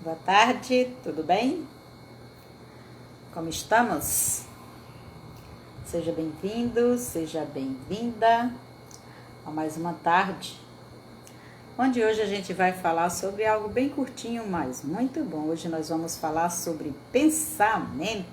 Boa tarde, tudo bem? Como estamos? Seja bem-vindo, seja bem-vinda a mais uma tarde, onde hoje a gente vai falar sobre algo bem curtinho, mas muito bom. Hoje nós vamos falar sobre pensamentos.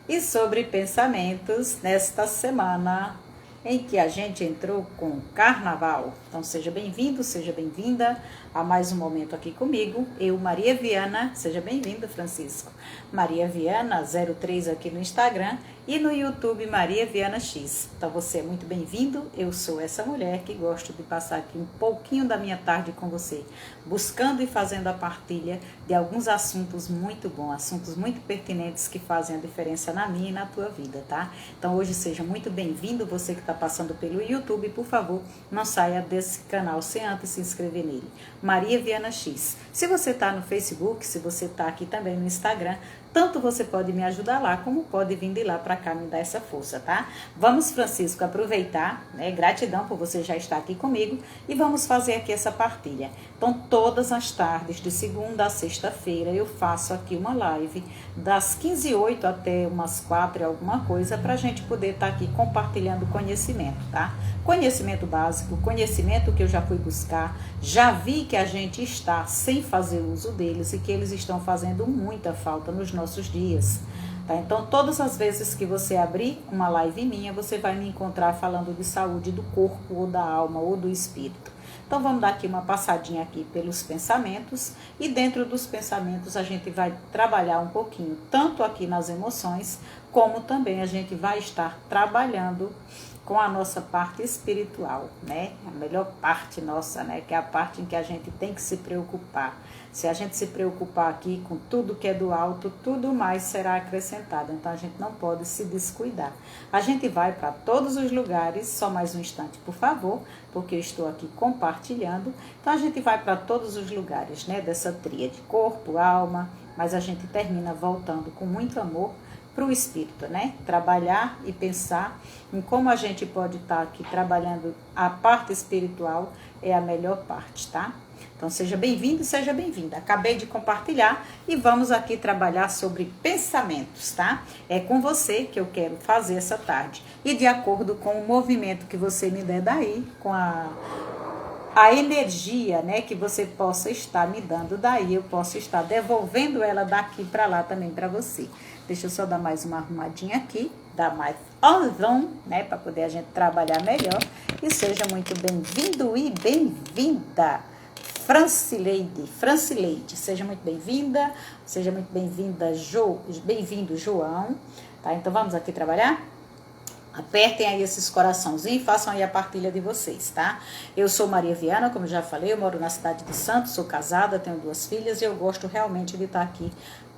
E sobre pensamentos nesta semana em que a gente entrou com o carnaval. Então seja bem-vindo, seja bem-vinda a mais um momento aqui comigo. Eu, Maria Viana, seja bem-vindo, Francisco. Maria Viana 03 aqui no Instagram e no YouTube Maria Viana X. Então você é muito bem-vindo. Eu sou essa mulher que gosto de passar aqui um pouquinho da minha tarde com você, buscando e fazendo a partilha de alguns assuntos muito bons, assuntos muito pertinentes que fazem a diferença na minha e na tua vida, tá? Então hoje seja muito bem-vindo, você que está passando pelo YouTube, por favor, não saia desse canal sem antes se inscrever nele. Maria Viana X. Se você está no Facebook, se você está aqui também no Instagram, tanto você pode me ajudar lá, como pode vir de lá para cá me dar essa força, tá? Vamos, Francisco, aproveitar, né? Gratidão por você já estar aqui comigo e vamos fazer aqui essa partilha. Então, todas as tardes, de segunda a sexta-feira, eu faço aqui uma live das 15h08 até umas 4 e alguma coisa, para a gente poder estar aqui compartilhando conhecimento, tá? Conhecimento básico, conhecimento que eu já fui buscar, já vi que a gente está sem fazer uso deles e que eles estão fazendo muita falta nos nossos dias. Tá? Então, todas as vezes que você abrir uma live minha, você vai me encontrar falando de saúde do corpo, ou da alma, ou do espírito. Então, vamos dar aqui uma passadinha aqui pelos pensamentos, e dentro dos pensamentos a gente vai trabalhar um pouquinho, tanto aqui nas emoções, como também a gente vai estar trabalhando com a nossa parte espiritual, né? A melhor parte nossa, né? Que é a parte em que a gente tem que se preocupar. Se a gente se preocupar aqui com tudo que é do alto, tudo mais será acrescentado. Então, a gente não pode se descuidar. A gente vai para todos os lugares, só mais um instante, por favor, porque eu estou aqui compartilhando. Então, a gente vai para todos os lugares, né? Dessa tríade, corpo, alma, mas a gente termina voltando com muito amor para o espírito, né? Trabalhar e pensar em como a gente pode estar aqui trabalhando a parte espiritual é a melhor parte, tá? Então seja bem-vindo, seja bem-vinda. Acabei de compartilhar e vamos aqui trabalhar sobre pensamentos, tá? É com você que eu quero fazer essa tarde. E de acordo com o movimento que você me der daí, com a energia, né, que você possa estar me dando daí, eu posso estar devolvendo ela daqui para lá também para você. Deixa eu só dar mais uma arrumadinha aqui, dar mais ozon, né, para poder a gente trabalhar melhor. E seja muito bem-vindo e bem-vinda, Francileide, seja muito bem-vinda, bem-vindo, João, tá? Então vamos aqui trabalhar? Apertem aí esses coraçãozinhos e façam aí a partilha de vocês, tá? Eu sou Maria Viana, como eu já falei, eu moro na cidade de Santos, sou casada, tenho 2 filhas e eu gosto realmente de estar aqui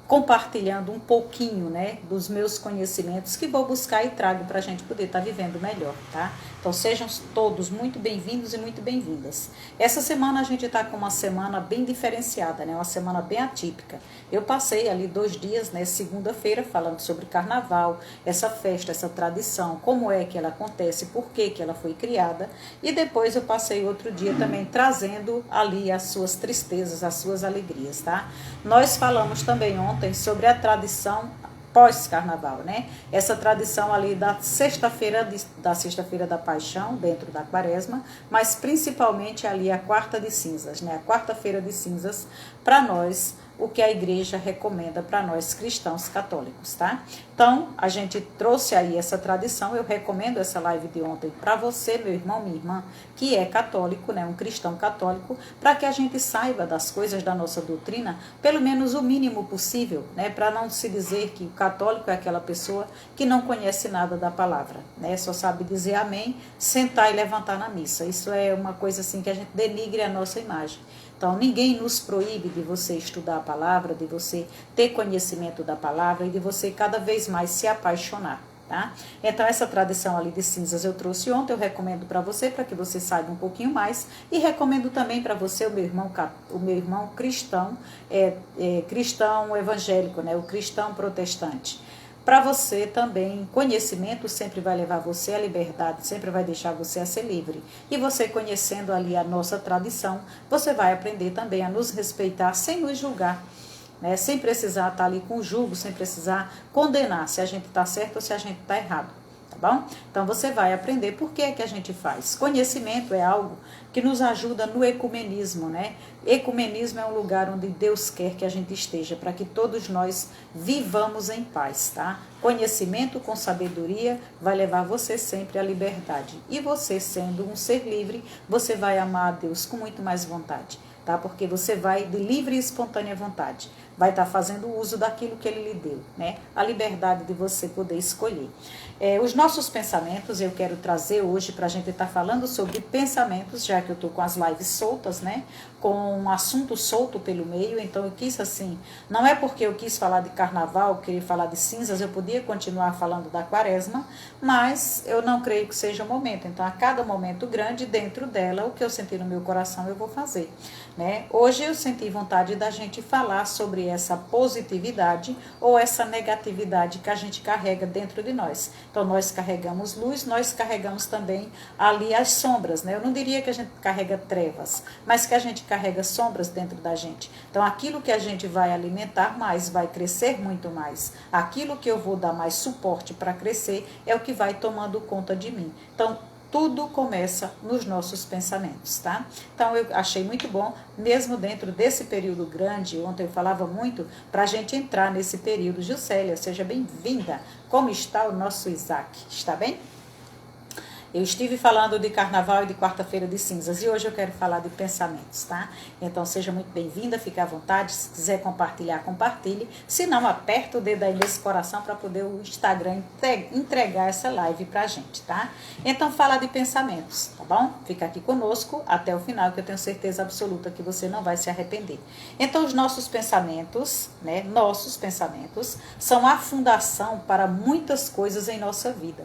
compartilhando um pouquinho, né, dos meus conhecimentos que vou buscar e trago para a gente poder estar vivendo melhor, tá? Então sejam todos muito bem-vindos e muito bem-vindas. Essa semana a gente está com uma semana bem diferenciada, né? Uma semana bem atípica. Eu passei ali 2 dias, né, segunda-feira, falando sobre carnaval, essa festa, essa tradição, como é que ela acontece, por que que ela foi criada, e depois eu passei outro dia também trazendo ali as suas tristezas, as suas alegrias, tá? Nós falamos também ontem sobre a tradição pós-carnaval, né? Essa tradição ali da sexta-feira da Paixão, dentro da Quaresma, mas principalmente ali a quarta de cinzas, né? A quarta-feira de cinzas, para nós, o que a igreja recomenda para nós cristãos católicos, tá? Então, a gente trouxe aí essa tradição, eu recomendo essa live de ontem para você, meu irmão, minha irmã, que é católico, né, um cristão católico, para que a gente saiba das coisas da nossa doutrina, pelo menos o mínimo possível, né, para não se dizer que o católico é aquela pessoa que não conhece nada da palavra, né, só sabe dizer amém, sentar e levantar na missa. Isso é uma coisa assim que a gente denigre a nossa imagem. Então, ninguém nos proíbe de você estudar a palavra, de você ter conhecimento da palavra e de você cada vez mais se apaixonar, tá? Então, essa tradição ali de cinzas eu trouxe ontem, eu recomendo para você, para que você saiba um pouquinho mais, e recomendo também para você, o meu irmão cristão, cristão evangélico, né? O cristão protestante. para você também. Conhecimento sempre vai levar você à liberdade, sempre vai deixar você a ser livre. E você conhecendo ali a nossa tradição, você vai aprender também a nos respeitar sem nos julgar, né? Sem precisar estar ali com julgo, sem precisar condenar se a gente está certo ou se a gente está errado. Tá bom? Então você vai aprender por que é que a gente faz. Conhecimento é algo que nos ajuda no ecumenismo, né? Ecumenismo é um lugar onde Deus quer que a gente esteja, para que todos nós vivamos em paz, tá? Conhecimento com sabedoria vai levar você sempre à liberdade. E você, sendo um ser livre, você vai amar a Deus com muito mais vontade, tá? Porque você vai de livre e espontânea vontade. Vai estar fazendo uso daquilo que ele lhe deu, né? A liberdade de você poder escolher. Os nossos pensamentos, eu quero trazer hoje para a gente estar falando sobre pensamentos, já que eu estou com as lives soltas, né? Com um assunto solto pelo meio, então eu quis assim, não é porque eu quis falar de carnaval, queria falar de cinzas, eu podia continuar falando da quaresma, mas eu não creio que seja o momento. Então, a cada momento grande, dentro dela, o que eu senti no meu coração, eu vou fazer, né? Hoje eu senti vontade da gente falar sobre essa positividade ou essa negatividade que a gente carrega dentro de nós. Então, nós carregamos luz, nós carregamos também ali as sombras, né? Eu não diria que a gente carrega trevas, mas que a gente carrega sombras dentro da gente. Então, aquilo que a gente vai alimentar mais, vai crescer muito mais. Aquilo que eu vou dar mais suporte para crescer é o que vai tomando conta de mim. Então, tudo começa nos nossos pensamentos, tá? Então, eu achei muito bom, mesmo dentro desse período grande, ontem eu falava muito, para a gente entrar nesse período. Juscelia, seja bem-vinda. Como está o nosso Isaac? Está bem? Eu estive falando de carnaval e de quarta-feira de cinzas e hoje eu quero falar de pensamentos, tá? Então seja muito bem-vinda, fique à vontade, se quiser compartilhar, compartilhe. Se não, aperta o dedo aí nesse coração para poder o Instagram entregar essa live pra gente, tá? Então fala de pensamentos, tá bom? Fica aqui conosco até o final que eu tenho certeza absoluta que você não vai se arrepender. Então os nossos pensamentos, né? Nossos pensamentos são a fundação para muitas coisas em nossa vida.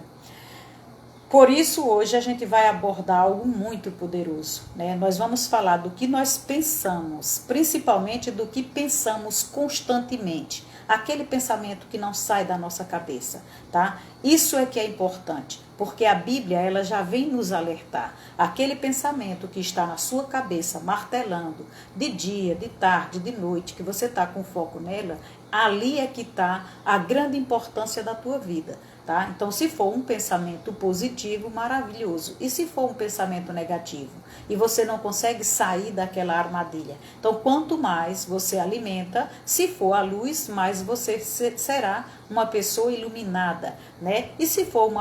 Por isso, hoje a gente vai abordar algo muito poderoso, né? Nós vamos falar do que nós pensamos, principalmente do que pensamos constantemente. Aquele pensamento que não sai da nossa cabeça, tá? Isso é que é importante, porque a Bíblia, ela já vem nos alertar. Aquele pensamento que está na sua cabeça, martelando, de dia, de tarde, de noite, que você está com foco nela, ali é que está a grande importância da tua vida. Tá? Então, se for um pensamento positivo, maravilhoso. E se for um pensamento negativo? E você não consegue sair daquela armadilha. Então, quanto mais você alimenta, se for a luz, mais você será uma pessoa iluminada, né? E se for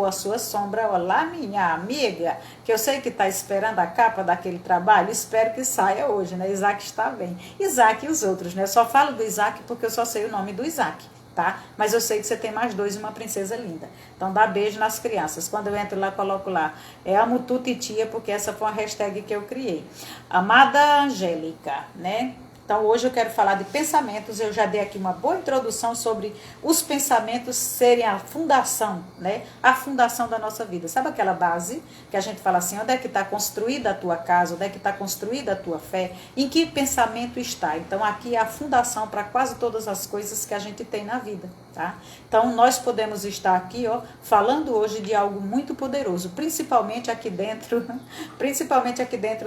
a sua sombra, olá, minha amiga, que eu sei que está esperando a capa daquele trabalho, espero que saia hoje, né? Isaac está bem. Isaac e os outros, né? Eu só falo do Isaac porque eu só sei o nome do Isaac. Tá? Mas eu sei que você tem mais 2 e uma princesa linda. Então dá beijo nas crianças. Quando eu entro lá, coloco lá, amo tu, titia, porque essa foi uma hashtag que eu criei. Amada Angélica, né? Então hoje eu quero falar de pensamentos. Eu já dei aqui uma boa introdução sobre os pensamentos serem a fundação, né? A fundação da nossa vida. Sabe aquela base que a gente fala assim, onde é que está construída a tua casa, onde é que está construída a tua fé, em que pensamento está? Então aqui é a fundação para quase todas as coisas que a gente tem na vida, tá? Então nós podemos estar aqui, ó, falando hoje de algo muito poderoso, principalmente aqui dentro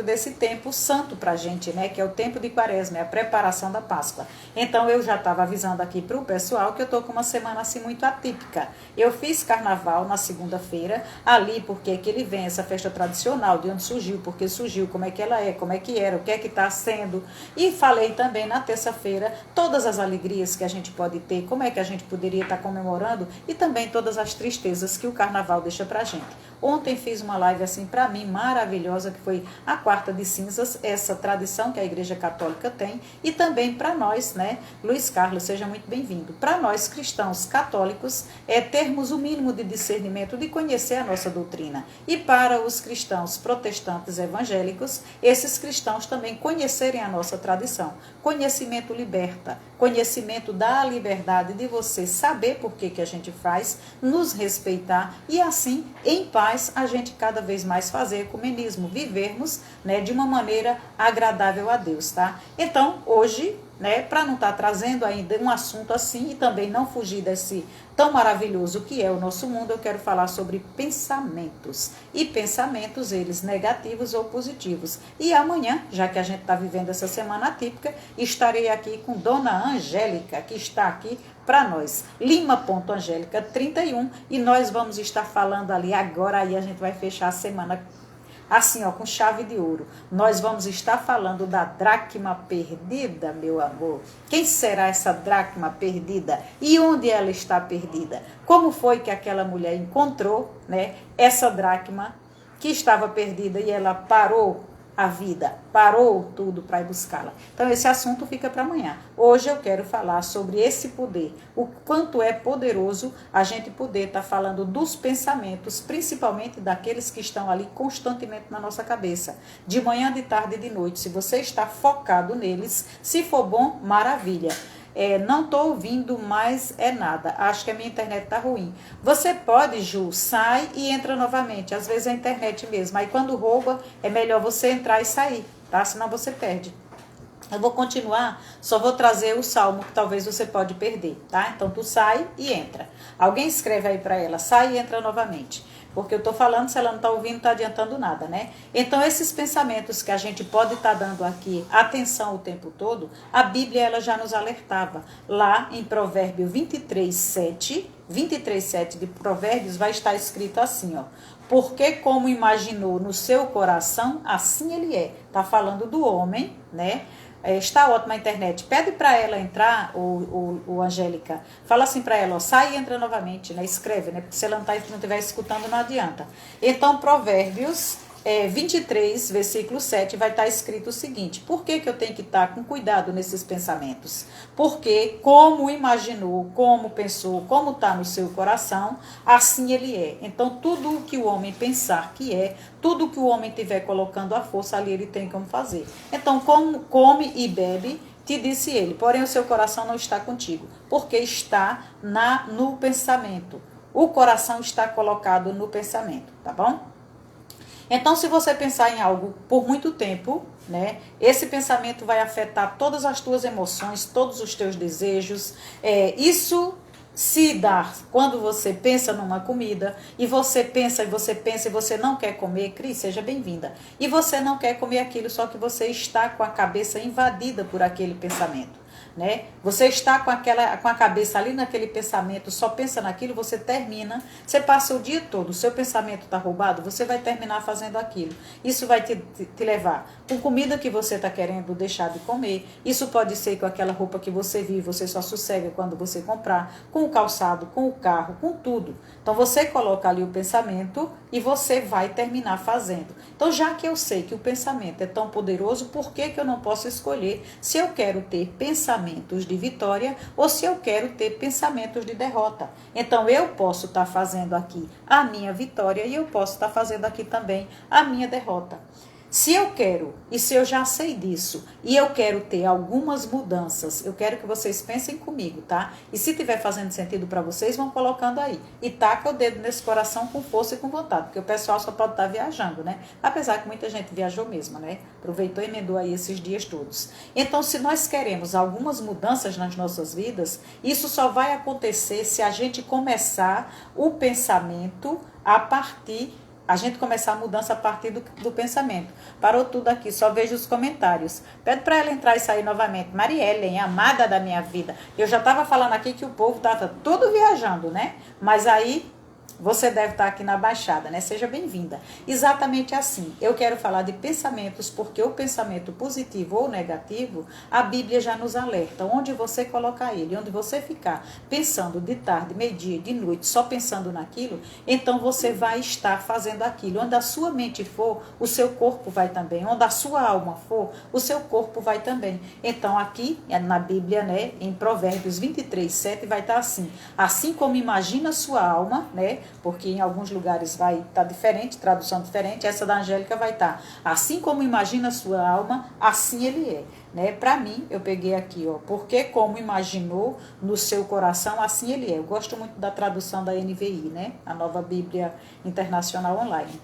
desse tempo santo para a gente, né? Que é o tempo de Quaresma, é a preparação da Páscoa. Então eu já estava avisando aqui para o pessoal que eu estou com uma semana assim muito atípica. Eu fiz carnaval na segunda-feira, ali porque que ele vem, essa festa tradicional, de onde surgiu, porque surgiu, como é que ela é, como é que era, o que é que está sendo. E falei também na terça-feira todas as alegrias que a gente pode ter, como é que a gente poderia estar comemorando e também todas as tristezas que o carnaval deixa pra gente. Ontem fiz uma live assim para mim maravilhosa, que foi a quarta de cinzas, essa tradição que a Igreja Católica tem, e também para nós, né? Luiz Carlos, seja muito bem-vindo. Para nós cristãos católicos é termos o mínimo de discernimento de conhecer a nossa doutrina. E para os cristãos protestantes evangélicos, esses cristãos também conhecerem a nossa tradição. Conhecimento liberta, conhecimento dá a liberdade de você saber por que a gente faz, nos respeitar e assim, em paz, mais a gente cada vez mais fazer ecumenismo, vivermos, né, de uma maneira agradável a Deus, tá? Então, hoje, né, para não estar trazendo ainda um assunto assim e também não fugir desse tão maravilhoso que é o nosso mundo, eu quero falar sobre pensamentos. E pensamentos, eles negativos ou positivos. E amanhã, já que a gente está vivendo essa semana atípica, estarei aqui com Dona Angélica, que está aqui para nós. Lima.Angélica 31, e nós vamos estar falando ali agora, aí a gente vai fechar a semana assim, ó, com chave de ouro. Nós vamos estar falando da dracma perdida, meu amor. Quem será essa dracma perdida? E onde ela está perdida? Como foi que aquela mulher encontrou, né, essa dracma que estava perdida e ela parou a vida, parou tudo para ir buscá-la. Então esse assunto fica para amanhã. Hoje eu quero falar sobre esse poder, o quanto é poderoso a gente poder estar falando dos pensamentos, principalmente daqueles que estão ali constantemente na nossa cabeça, de manhã, de tarde e de noite. Se você está focado neles, se for bom, maravilha. Não estou ouvindo mais nada, acho que a minha internet está ruim. Você pode, Ju, sai e entra novamente, às vezes é a internet mesmo, aí quando rouba é melhor você entrar e sair, tá? Senão você perde. Eu vou continuar, só vou trazer o salmo que talvez você pode perder, tá? Então tu sai e entra. Alguém escreve aí para ela, sai e entra novamente. Porque eu estou falando, se ela não está ouvindo, não está adiantando nada, né? Então, esses pensamentos que a gente pode estar dando aqui atenção o tempo todo, a Bíblia ela já nos alertava. Lá em Provérbio 23:7 de Provérbios, vai estar escrito assim, ó. Porque como imaginou no seu coração, assim ele é. Está falando do homem, né? Está ótima a internet. Pede para ela entrar, o Angélica. Fala assim para ela, ó, sai e entra novamente, né? Escreve, né? Porque se ela não estiver escutando, não adianta. Então, Provérbios 23, versículo 7, vai estar escrito o seguinte: por que eu tenho que estar com cuidado nesses pensamentos? Porque como imaginou, como pensou, como está no seu coração, assim ele é. Então, tudo o que o homem pensar que é, tudo o que o homem estiver colocando à força, ali ele tem como fazer. Então, come e bebe, te disse ele, porém o seu coração não está contigo, porque está no pensamento. O coração está colocado no pensamento, tá bom? Então, se você pensar em algo por muito tempo, né, esse pensamento vai afetar todas as tuas emoções, todos os teus desejos. Isso se dá quando você pensa numa comida e você pensa e você não quer comer. Cris, seja bem-vinda. E você não quer comer aquilo, só que você está com a cabeça invadida por aquele pensamento. Né? Você está com a cabeça ali naquele pensamento, só pensa naquilo, você termina, você passa o dia todo, o seu pensamento está roubado, você vai terminar fazendo aquilo. Isso vai te levar com comida que você está querendo deixar de comer, isso pode ser com aquela roupa que você vive, você só sossega quando você comprar, com o calçado, com o carro, com tudo. Então você coloca ali o pensamento e você vai terminar fazendo. Então, já que eu sei que o pensamento é tão poderoso, por que eu não posso escolher se eu quero ter pensamentos de vitória ou se eu quero ter pensamentos de derrota? Então, eu posso estar fazendo aqui a minha vitória e eu posso estar fazendo aqui também a minha derrota. Se eu quero, e se eu já sei disso, e eu quero ter algumas mudanças, eu quero que vocês pensem comigo, tá? E se estiver fazendo sentido para vocês, vão colocando aí. E taca o dedo nesse coração com força e com vontade, porque o pessoal só pode estar viajando, né? Apesar que muita gente viajou mesmo, né? Aproveitou e emendou aí esses dias todos. Então, se nós queremos algumas mudanças nas nossas vidas, isso só vai acontecer se a gente começar o pensamento a gente começar a mudança a partir do pensamento. Parou tudo aqui, só vejo os comentários. Pede para ela entrar e sair novamente. Mariellen, amada da minha vida. Eu já estava falando aqui que o povo estava tudo viajando, né? Mas aí você deve estar aqui na Baixada, né? Seja bem-vinda. Exatamente assim. Eu quero falar de pensamentos, porque o pensamento positivo ou negativo, a Bíblia já nos alerta. Onde você colocar ele, onde você ficar pensando de tarde, meio-dia, de noite, só pensando naquilo, então você vai estar fazendo aquilo. Onde a sua mente for, o seu corpo vai também. Onde a sua alma for, o seu corpo vai também. Então aqui, na Bíblia, né, em Provérbios 23:7, vai estar assim. Assim como imagina a sua alma, né, porque em alguns lugares vai estar diferente, tradução diferente, essa da Angélica vai estar, assim como imagina a sua alma, assim ele é. Né? Para mim, eu peguei aqui, ó, porque como imaginou no seu coração, assim ele é. Eu gosto muito da tradução da NVI, né? A Nova Bíblia Internacional Online.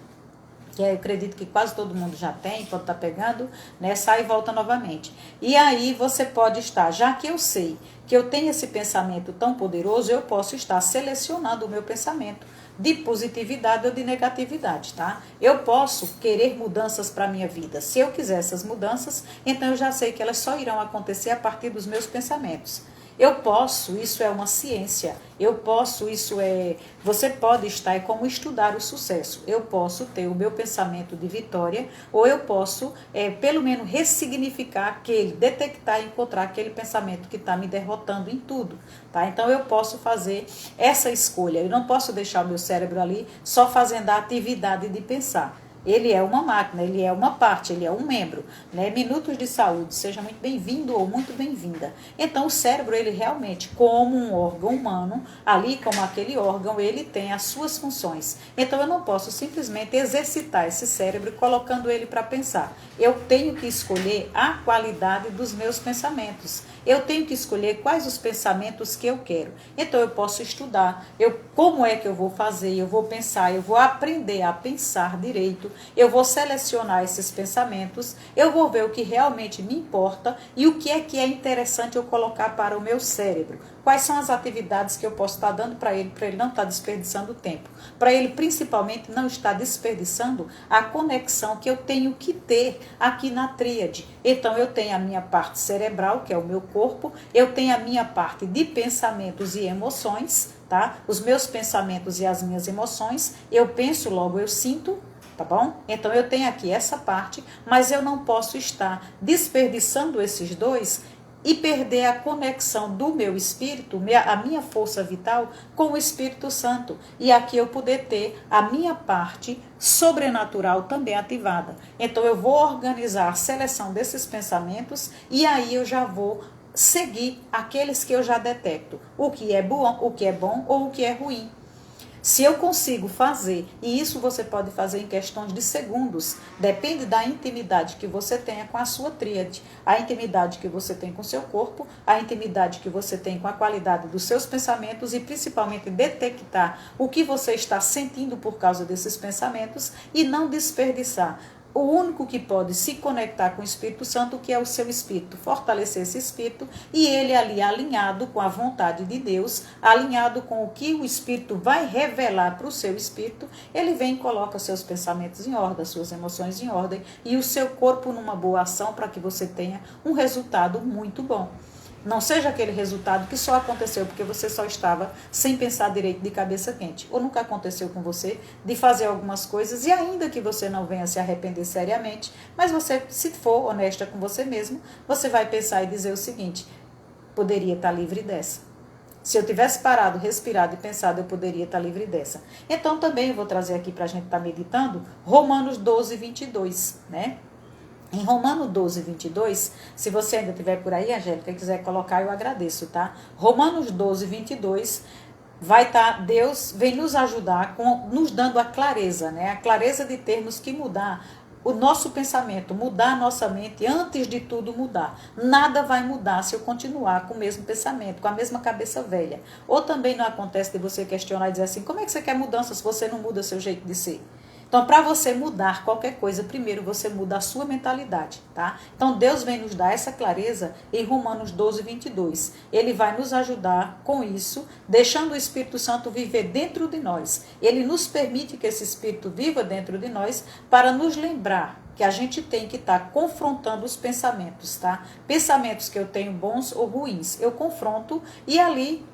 Que eu acredito que quase todo mundo já tem, quando está pegando, né, sai e volta novamente. E aí você pode estar, já que eu sei que eu tenho esse pensamento tão poderoso, eu posso estar selecionando o meu pensamento de positividade ou de negatividade, tá? Eu posso querer mudanças para a minha vida. Se eu quiser essas mudanças, então eu já sei que elas só irão acontecer a partir dos meus pensamentos. Eu posso, isso é uma ciência, eu posso, isso é, você pode estar, é como estudar o sucesso, eu posso ter o meu pensamento de vitória, ou eu posso, pelo menos, ressignificar aquele, detectar e encontrar aquele pensamento que está me derrotando em tudo, tá? Então eu posso fazer essa escolha, eu não posso deixar o meu cérebro ali só fazendo a atividade de pensar. Ele é uma máquina, ele é uma parte, ele é um membro, né? Minutos de saúde, seja muito bem-vindo ou muito bem-vinda. Então, o cérebro, ele realmente, como um órgão humano, ali como aquele órgão, ele tem as suas funções. Então, eu não posso simplesmente exercitar esse cérebro colocando ele para pensar. Eu tenho que escolher a qualidade dos meus pensamentos. Eu tenho que escolher quais os pensamentos que eu quero. Então, eu posso estudar, como é que eu vou fazer, eu vou pensar, eu vou aprender a pensar direito, eu vou selecionar esses pensamentos, eu vou ver o que realmente me importa e o que é interessante eu colocar para o meu cérebro. Quais são as atividades que eu posso estar dando para ele não estar desperdiçando tempo. Para ele, principalmente, não estar desperdiçando a conexão que eu tenho que ter aqui na tríade. Então, eu tenho a minha parte cerebral, que é o meu corpo, eu tenho a minha parte de pensamentos e emoções, tá? Os meus pensamentos e as minhas emoções, eu penso, logo eu sinto, tá bom? Então, eu tenho aqui essa parte, mas eu não posso estar desperdiçando esses dois e perder a conexão do meu espírito, a minha força vital com o Espírito Santo. E aqui eu poder ter a minha parte sobrenatural também ativada. Então eu vou organizar a seleção desses pensamentos e aí eu já vou seguir aqueles que eu já detecto. O que é bom ou o que é ruim. Se eu consigo fazer, e isso você pode fazer em questões de segundos, depende da intimidade que você tenha com a sua tríade, a intimidade que você tem com o seu corpo, a intimidade que você tem com a qualidade dos seus pensamentos e principalmente detectar o que você está sentindo por causa desses pensamentos e não desperdiçar. O único que pode se conectar com o Espírito Santo, que é o seu Espírito, fortalecer esse Espírito e ele ali alinhado com a vontade de Deus, alinhado com o que o Espírito vai revelar para o seu Espírito, ele vem e coloca seus pensamentos em ordem, suas emoções em ordem e o seu corpo numa boa ação para que você tenha um resultado muito bom. Não seja aquele resultado que só aconteceu porque você só estava sem pensar direito de cabeça quente. Ou nunca aconteceu com você de fazer algumas coisas e ainda que você não venha se arrepender seriamente, mas você, se for honesta com você mesmo, você vai pensar e dizer o seguinte: poderia estar livre dessa. Se eu tivesse parado, respirado e pensado, eu poderia estar livre dessa. Então também eu vou trazer aqui para a gente estar meditando Romanos 12, 22, né? Em Romanos 12, 22, se você ainda estiver por aí, Angélica, e quiser colocar, eu agradeço, tá? Romanos 12, 22, vai estar, Deus vem nos ajudar, nos dando a clareza, né? A clareza de termos que mudar o nosso pensamento, mudar a nossa mente, antes de tudo mudar. Nada vai mudar se eu continuar com o mesmo pensamento, com a mesma cabeça velha. Ou também não acontece de você questionar e dizer assim, como é que você quer mudança se você não muda seu jeito de ser? Então, para você mudar qualquer coisa, primeiro você muda a sua mentalidade, tá? Então, Deus vem nos dar essa clareza em Romanos 12, 22. Ele vai nos ajudar com isso, deixando o Espírito Santo viver dentro de nós. Ele nos permite que esse Espírito viva dentro de nós para nos lembrar que a gente tem que estar confrontando os pensamentos, tá? Pensamentos que eu tenho bons ou ruins, eu confronto e ali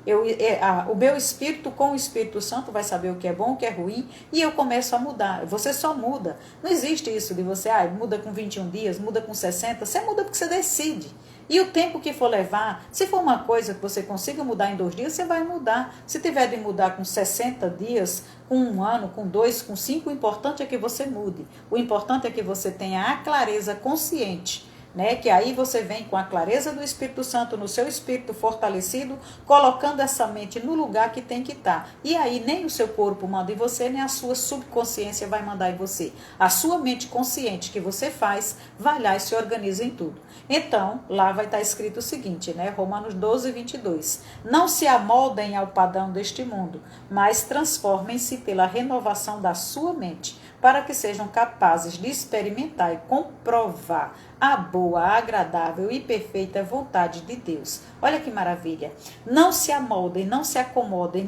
o meu espírito com o Espírito Santo vai saber o que é bom, o que é ruim e eu começo a mudar. Você só muda. Não existe isso de você, muda com 21 dias, muda com 60, você muda porque você decide. E o tempo que for levar, se for uma coisa que você consiga mudar em 2 dias, você vai mudar. Se tiver de mudar com 60 dias, com 1 ano, com 2, com 5, o importante é que você mude. O importante é que você tenha a clareza consciente né? Que aí você vem com a clareza do Espírito Santo no seu espírito fortalecido, colocando essa mente no lugar que tem que estar. E aí nem o seu corpo manda em você, nem a sua subconsciência vai mandar em você. A sua mente consciente que você faz, vai lá e se organiza em tudo. Então, lá vai estar escrito o seguinte, né? Romanos 12, 22. Não se amoldem ao padrão deste mundo, mas transformem-se pela renovação da sua mente, para que sejam capazes de experimentar e comprovar a boa, agradável e perfeita vontade de Deus. Olha que maravilha. Não se amoldem, não se acomodem,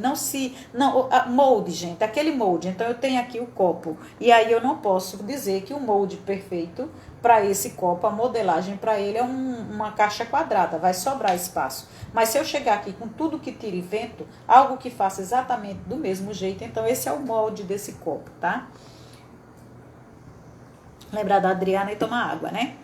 molde, gente, aquele molde. Então eu tenho aqui o copo e aí eu não posso dizer que o molde perfeito para esse copo, a modelagem para ele é uma caixa quadrada, vai sobrar espaço. Mas se eu chegar aqui com tudo que tire vento, algo que faça exatamente do mesmo jeito, então esse é o molde desse copo, tá? Lembrar da Adriana e tomar água, né?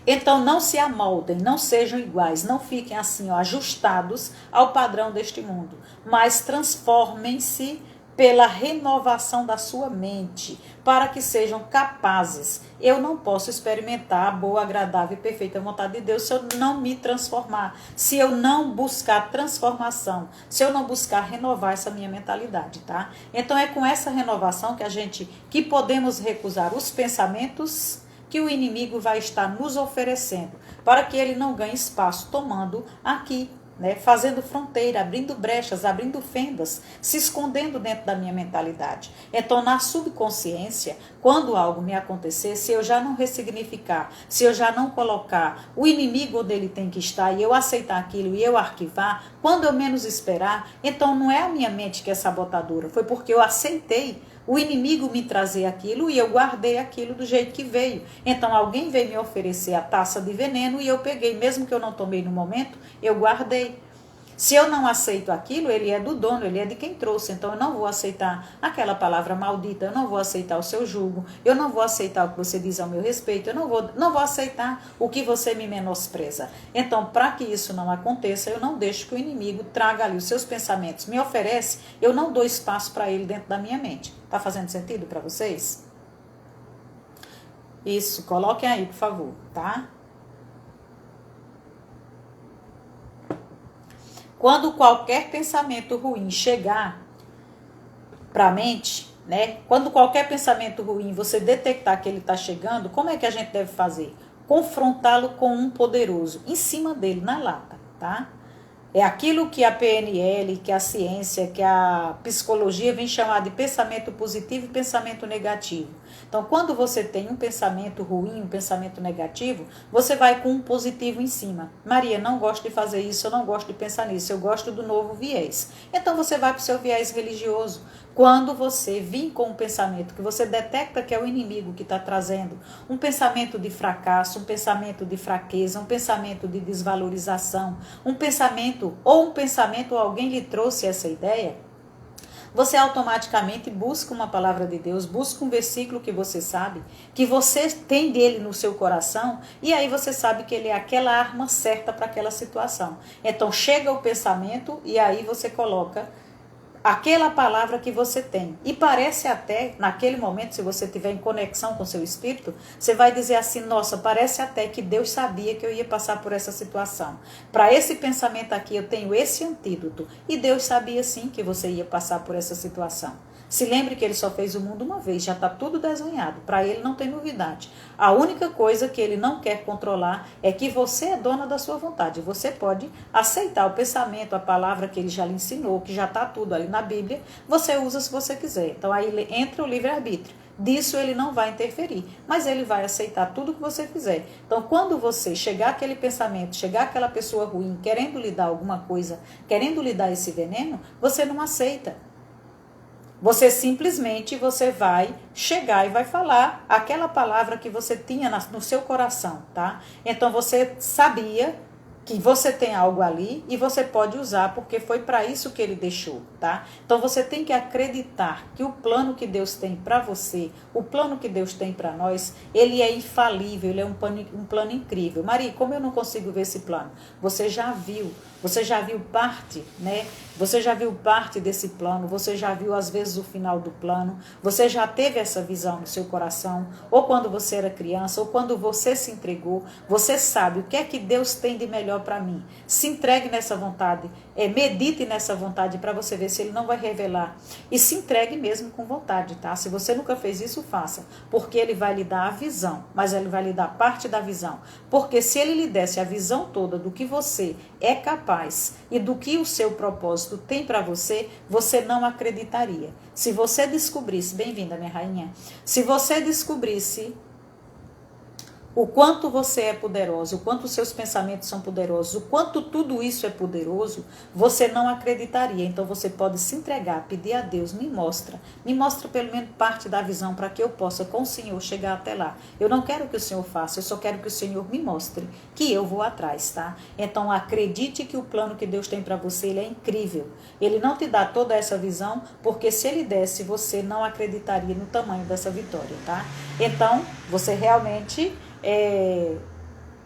Então não se amoldem, não sejam iguais, não fiquem assim, ó, ajustados ao padrão deste mundo, mas transformem-se pela renovação da sua mente, para que sejam capazes. Eu não posso experimentar a boa, agradável e perfeita vontade de Deus se eu não me transformar, se eu não buscar transformação, se eu não buscar renovar essa minha mentalidade, tá? Então é com essa renovação que podemos recusar os pensamentos que o inimigo vai estar nos oferecendo, para que ele não ganhe espaço tomando aqui, né, fazendo fronteira, abrindo brechas, abrindo fendas, se escondendo dentro da minha mentalidade. Então, na subconsciência, quando algo me acontecer, se eu já não ressignificar, se eu já não colocar o inimigo onde ele tem que estar e eu aceitar aquilo e eu arquivar, quando eu menos esperar, então não é a minha mente que é sabotadora, foi porque eu aceitei o inimigo me trazer aquilo e eu guardei aquilo do jeito que veio. Então alguém veio me oferecer a taça de veneno e eu peguei, mesmo que eu não tomei no momento, eu guardei. Se eu não aceito aquilo, ele é do dono, ele é de quem trouxe. Então eu não vou aceitar aquela palavra maldita, eu não vou aceitar o seu jugo, eu não vou aceitar o que você diz ao meu respeito, eu não vou aceitar o que você me menospreza. Então, para que isso não aconteça, eu não deixo que o inimigo traga ali os seus pensamentos, me oferece, eu não dou espaço para ele dentro da minha mente. Tá fazendo sentido para vocês? Isso, coloquem aí, por favor, tá? Quando qualquer pensamento ruim chegar para a mente, né? Quando qualquer pensamento ruim você detectar que ele está chegando, como é que a gente deve fazer? Confrontá-lo com um poderoso, em cima dele, na lata, tá? É aquilo que a PNL, que a ciência, que a psicologia vem chamar de pensamento positivo e pensamento negativo. Então, quando você tem um pensamento ruim, um pensamento negativo, você vai com um positivo em cima. Maria, não gosto de fazer isso, eu não gosto de pensar nisso, eu gosto do novo viés. Então, você vai para o seu viés religioso. Quando você vir com um pensamento que você detecta que é o inimigo que está trazendo, um pensamento de fracasso, um pensamento de fraqueza, um pensamento de desvalorização, um pensamento ou alguém lhe trouxe essa ideia, você automaticamente busca uma palavra de Deus, busca um versículo que você sabe, que você tem dele no seu coração, e aí você sabe que ele é aquela arma certa para aquela situação. Então chega o pensamento e aí você coloca aquela palavra que você tem. E parece até, naquele momento, se você estiver em conexão com o seu espírito, você vai dizer assim, nossa, parece até que Deus sabia que eu ia passar por essa situação. Para esse pensamento aqui, eu tenho esse antídoto. E Deus sabia sim que você ia passar por essa situação. Se lembre que ele só fez o mundo uma vez, já está tudo desenhado. Para ele não tem novidade. A única coisa que ele não quer controlar é que você é dona da sua vontade. Você pode aceitar o pensamento, a palavra que ele já lhe ensinou, que já está tudo ali na Bíblia. Você usa se você quiser. Então aí entra o livre-arbítrio. Disso ele não vai interferir, mas ele vai aceitar tudo que você fizer. Então, quando você chegar aquele pensamento, chegar aquela pessoa ruim, querendo lhe dar alguma coisa, querendo lhe dar esse veneno, você não aceita. Você simplesmente vai chegar e vai falar aquela palavra que você tinha no seu coração, tá? Então você sabia que você tem algo ali e você pode usar, porque foi para isso que ele deixou, tá? Então você tem que acreditar que o plano que Deus tem para você, o plano que Deus tem para nós, ele é infalível, ele é um plano incrível. Maria, como eu não consigo ver esse plano? Você já viu parte, né? Você já viu parte desse plano, você já viu às vezes o final do plano, você já teve essa visão no seu coração, ou quando você era criança, ou quando você se entregou, você sabe o que é que Deus tem de melhor para mim. Se entregue nessa vontade, medite nessa vontade para você ver se ele não vai revelar. E se entregue mesmo com vontade, tá? Se você nunca fez isso, faça, porque ele vai lhe dar a visão, mas ele vai lhe dar parte da visão. Porque se ele lhe desse a visão toda do que você é capaz e do que o seu propósito tem para você, você não acreditaria. Se você descobrisse, bem-vinda minha rainha, se você descobrisse o quanto você é poderoso, o quanto os seus pensamentos são poderosos, o quanto tudo isso é poderoso, você não acreditaria. Então você pode se entregar, pedir a Deus, me mostra pelo menos parte da visão para que eu possa com o Senhor chegar até lá. Eu não quero que o Senhor faça, eu só quero que o Senhor me mostre, que eu vou atrás, tá? Então acredite que o plano que Deus tem para você, ele é incrível. Ele não te dá toda essa visão, porque se ele desse, você não acreditaria no tamanho dessa vitória, tá? Então, você realmente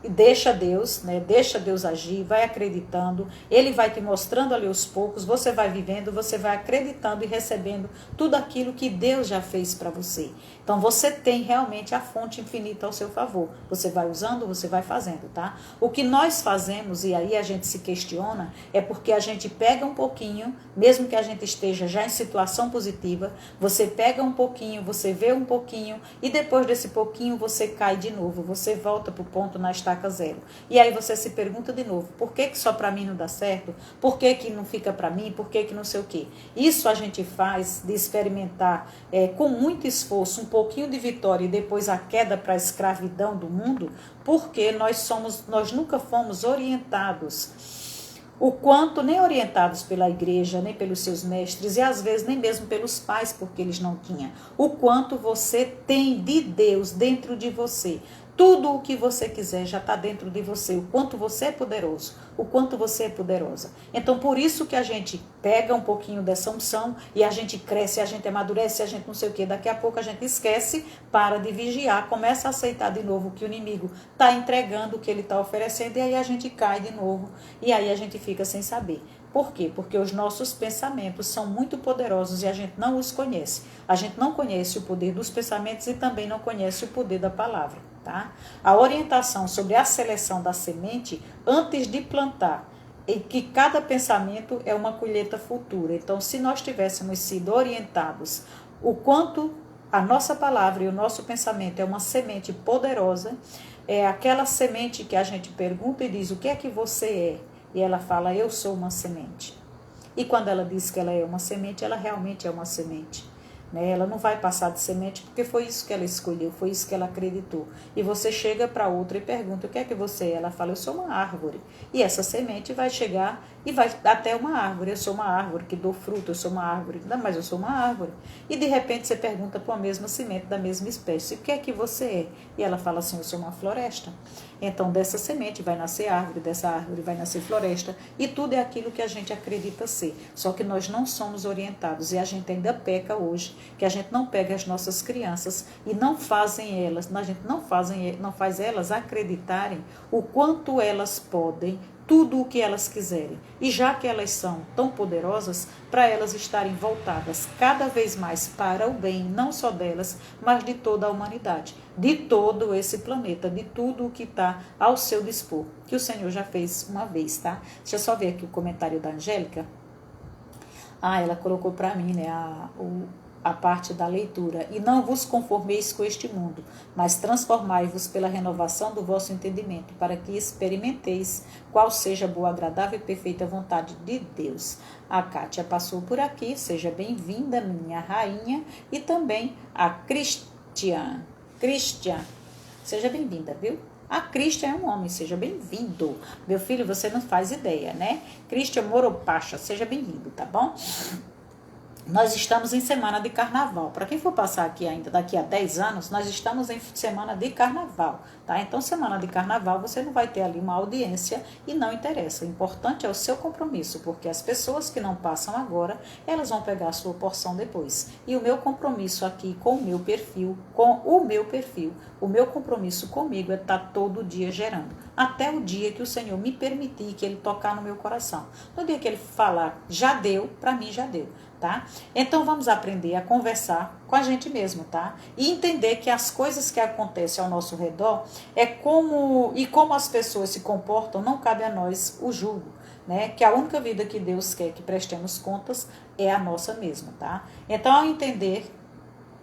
deixa Deus, né? Deixa Deus agir, vai acreditando, ele vai te mostrando ali aos poucos, você vai vivendo, você vai acreditando e recebendo tudo aquilo que Deus já fez para você. Então você tem realmente a fonte infinita ao seu favor, você vai usando, você vai fazendo, tá? O que nós fazemos, e aí a gente se questiona, é porque a gente pega um pouquinho, mesmo que a gente esteja já em situação positiva, você pega um pouquinho, você vê um pouquinho, e depois desse pouquinho você cai de novo, você volta para o ponto na estaca zero. E aí você se pergunta de novo, por que só para mim não dá certo? Por que não fica para mim? Por que não sei o quê? Isso a gente faz de experimentar com muito esforço, um pouquinho de vitória e depois a queda para a escravidão do mundo, porque nós nunca fomos orientados. O quanto nem orientados pela igreja, nem pelos seus mestres, e às vezes nem mesmo pelos pais, porque eles não tinham. O quanto você tem de Deus dentro de você. Tudo o que você quiser já está dentro de você. O quanto você é poderoso, o quanto você é poderosa. Então, por isso que a gente pega um pouquinho dessa unção e a gente cresce, a gente amadurece, a gente não sei o quê. Daqui a pouco a gente esquece, para de vigiar, começa a aceitar de novo o que o inimigo está entregando, o que ele está oferecendo, e aí a gente cai de novo. E aí a gente fica sem saber. Por quê? Porque os nossos pensamentos são muito poderosos e a gente não os conhece. A gente não conhece o poder dos pensamentos e também não conhece o poder da palavra, tá? A orientação sobre a seleção da semente antes de plantar, em que cada pensamento é uma colheita futura. Então, se nós tivéssemos sido orientados o quanto a nossa palavra e o nosso pensamento é uma semente poderosa, é aquela semente que a gente pergunta e diz, o que é que você é? E ela fala, eu sou uma semente. E quando ela diz que ela é uma semente, ela realmente é uma semente. Né? Ela não vai passar de semente porque foi isso que ela escolheu, foi isso que ela acreditou. E você chega para outra e pergunta, o que é que você é? Ela fala, eu sou uma árvore. E essa semente vai chegar e vai até uma árvore. Eu sou uma árvore que dou fruto, eu sou uma árvore. Não, mas eu sou uma árvore. E de repente você pergunta para a mesma semente da mesma espécie, o que é que você é? E ela fala assim, eu sou uma floresta. Então dessa semente vai nascer árvore, dessa árvore vai nascer floresta, e tudo é aquilo que a gente acredita ser. Só que nós não somos orientados e a gente ainda peca hoje, que a gente não pega as nossas crianças e não fazem elas, a gente não faz elas acreditarem o quanto elas podem, tudo o que elas quiserem. E já que elas são tão poderosas, para elas estarem voltadas cada vez mais para o bem, não só delas, mas de toda a humanidade, de todo esse planeta, de tudo o que está ao seu dispor, que o Senhor já fez uma vez, tá? Deixa eu só ver aqui o comentário da Angélica. Ela colocou para mim, né, a parte da leitura. E não vos conformeis com este mundo, mas transformai-vos pela renovação do vosso entendimento, para que experimenteis qual seja a boa, agradável e perfeita vontade de Deus. A Kátia passou por aqui, seja bem-vinda, minha rainha, e também a Cristian, seja bem-vinda, viu? A Cristian é um homem, seja bem-vindo. Meu filho, você não faz ideia, né? Cristian Moropacha, seja bem-vindo, tá bom? Nós estamos em semana de carnaval. Para quem for passar aqui ainda daqui a 10 anos, nós estamos em semana de carnaval, tá? Então, semana de carnaval, você não vai ter ali uma audiência e não interessa. O importante é o seu compromisso, porque as pessoas que não passam agora, elas vão pegar a sua porção depois. E o meu compromisso aqui com o meu perfil, o meu compromisso comigo é estar todo dia gerando. Até o dia que o Senhor me permitir que Ele tocar no meu coração. No dia que Ele falar, já deu, para mim já deu. Tá? Então vamos aprender a conversar com a gente mesmo, tá? E entender que as coisas que acontecem ao nosso redor como as pessoas se comportam, não cabe a nós o julgo, né? Que a única vida que Deus quer que prestemos contas é a nossa mesma, tá? Então, ao entender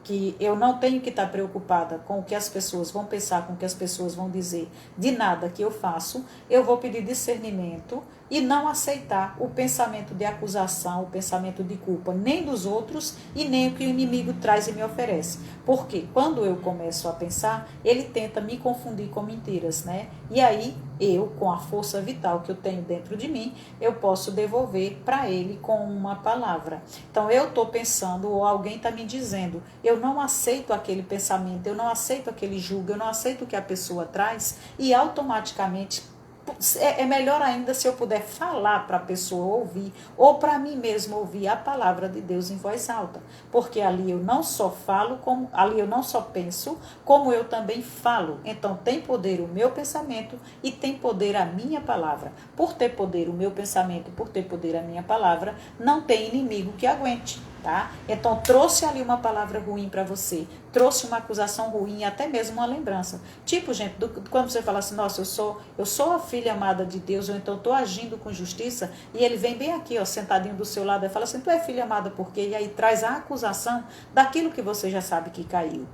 que eu não tenho que estar preocupada com o que as pessoas vão pensar, com o que as pessoas vão dizer de nada que eu faço, eu vou pedir discernimento e não aceitar o pensamento de acusação, o pensamento de culpa, nem dos outros e nem o que o inimigo traz e me oferece. Porque quando eu começo a pensar, ele tenta me confundir com mentiras, né? E aí eu, com a força vital que eu tenho dentro de mim, eu posso devolver para ele com uma palavra. Então eu estou pensando ou alguém está me dizendo, eu não aceito aquele pensamento, eu não aceito aquele julgo, eu não aceito o que a pessoa traz e automaticamente é melhor ainda se eu puder falar para a pessoa ouvir ou para mim mesmo ouvir a palavra de Deus em voz alta, porque ali eu não só falo, ali eu não só penso, como eu também falo. Então tem poder o meu pensamento e tem poder a minha palavra. Por ter poder o meu pensamento, por ter poder a minha palavra, não tem inimigo que aguente. Tá? Então trouxe ali uma palavra ruim para você, trouxe uma acusação ruim, até mesmo uma lembrança. Tipo, gente, quando você fala assim, nossa, eu sou a filha amada de Deus, ou então estou agindo com justiça, e ele vem bem aqui, ó, sentadinho do seu lado, e fala assim, tu é filha amada por quê? E aí traz a acusação daquilo que você já sabe que caiu.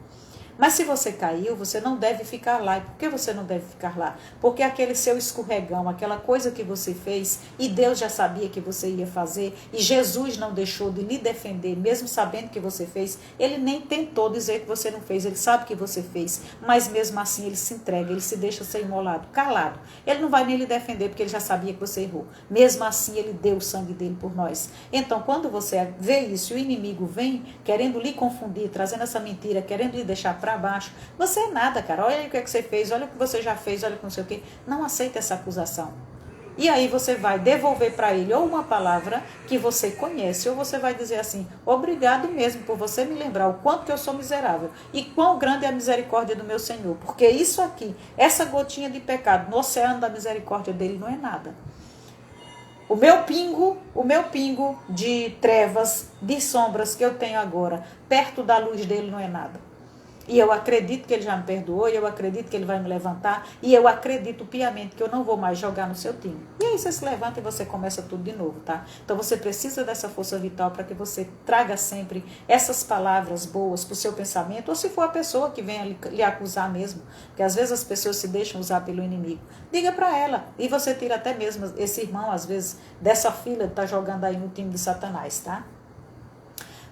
Mas se você caiu, você não deve ficar lá. E por que você não deve ficar lá? Porque aquele seu escorregão, aquela coisa que você fez, e Deus já sabia que você ia fazer, e Jesus não deixou de lhe defender, mesmo sabendo que você fez, ele nem tentou dizer que você não fez, ele sabe que você fez, mas mesmo assim ele se entrega, ele se deixa ser imolado, calado. Ele não vai nem lhe defender, porque ele já sabia que você errou. Mesmo assim, ele deu o sangue dele por nós. Então, quando você vê isso, e o inimigo vem querendo lhe confundir, trazendo essa mentira, querendo lhe deixar para baixo, você é nada, cara, olha aí o que é que você fez, olha o que você já fez, olha o que não sei o que, não aceita essa acusação. E aí você vai devolver para ele ou uma palavra que você conhece, ou você vai dizer assim, obrigado mesmo por você me lembrar o quanto que eu sou miserável e quão grande é a misericórdia do meu Senhor, porque isso aqui, essa gotinha de pecado no oceano da misericórdia dele não é nada. O meu pingo de trevas, de sombras que eu tenho agora, perto da luz dele não é nada. E eu acredito que ele já me perdoou, e eu acredito que ele vai me levantar, e eu acredito piamente que eu não vou mais jogar no seu time. E aí você se levanta e você começa tudo de novo, tá? Então você precisa dessa força vital para que você traga sempre essas palavras boas para o seu pensamento, ou se for a pessoa que vem lhe acusar mesmo, porque às vezes as pessoas se deixam usar pelo inimigo. Diga para ela, e você tira até mesmo esse irmão, às vezes, dessa fila que está jogando aí no time de Satanás, tá?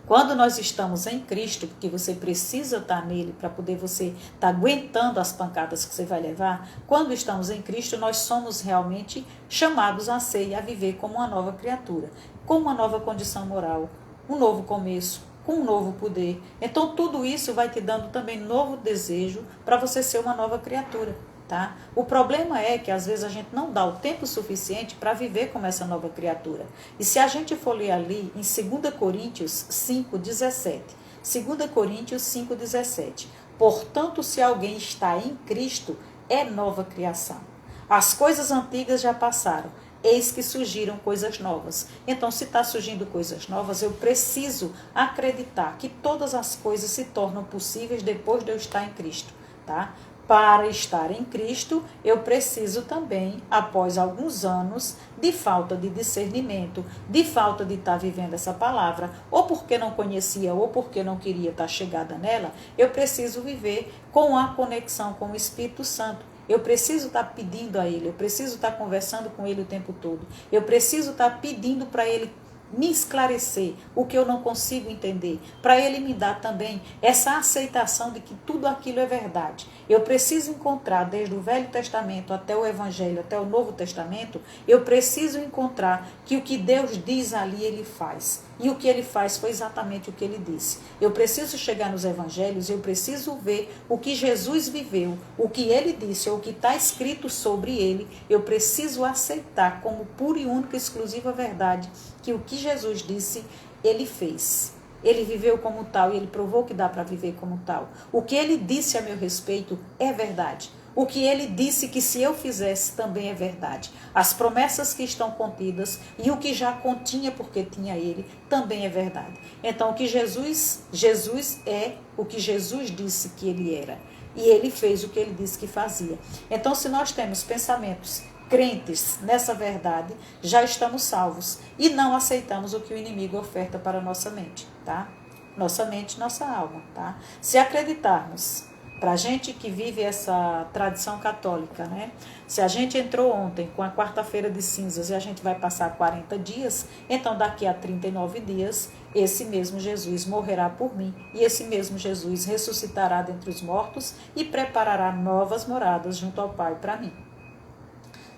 Quando nós estamos em Cristo, porque você precisa estar nele para poder você estar aguentando as pancadas que você vai levar, quando estamos em Cristo, nós somos realmente chamados a ser e a viver como uma nova criatura, com uma nova condição moral, um novo começo, com um novo poder. Então tudo isso vai te dando também novo desejo para você ser uma nova criatura. Tá? O problema é que às vezes a gente não dá o tempo suficiente para viver como essa nova criatura. E se a gente for ler ali em 2 Coríntios 5,17, 2 Coríntios 5,17, portanto, se alguém está em Cristo, é nova criação. As coisas antigas já passaram, eis que surgiram coisas novas. Então, se está surgindo coisas novas, eu preciso acreditar que todas as coisas se tornam possíveis depois de eu estar em Cristo, tá? Para estar em Cristo, eu preciso também, após alguns anos de falta de discernimento, de falta de estar vivendo essa palavra, ou porque não conhecia, ou porque não queria estar chegada nela, eu preciso viver com a conexão com o Espírito Santo. Eu preciso estar pedindo a Ele, eu preciso estar conversando com Ele o tempo todo. Eu preciso estar pedindo para Ele me esclarecer o que eu não consigo entender, para ele me dar também essa aceitação de que tudo aquilo é verdade. Eu preciso encontrar, desde o Velho Testamento até o Evangelho, até o Novo Testamento, eu preciso encontrar que o que Deus diz ali, ele faz. E o que ele faz foi exatamente o que ele disse. Eu preciso chegar nos evangelhos, eu preciso ver o que Jesus viveu, o que ele disse, ou o que está escrito sobre ele. Eu preciso aceitar como pura e única e exclusiva verdade que o que Jesus disse, ele fez. Ele viveu como tal e ele provou que dá para viver como tal. O que ele disse a meu respeito é verdade. O que ele disse que se eu fizesse também é verdade. As promessas que estão contidas e o que já continha porque tinha ele também é verdade. Então o que Jesus é o que Jesus disse que ele era. E ele fez o que ele disse que fazia. Então se nós temos pensamentos crentes nessa verdade, já estamos salvos e não aceitamos o que o inimigo oferta para a nossa mente, tá? Nossa mente, nossa alma, tá? Se acreditarmos, para a gente que vive essa tradição católica, né? Se a gente entrou ontem com a quarta-feira de cinzas e a gente vai passar 40 dias, então daqui a 39 dias, esse mesmo Jesus morrerá por mim e esse mesmo Jesus ressuscitará dentre os mortos e preparará novas moradas junto ao Pai para mim.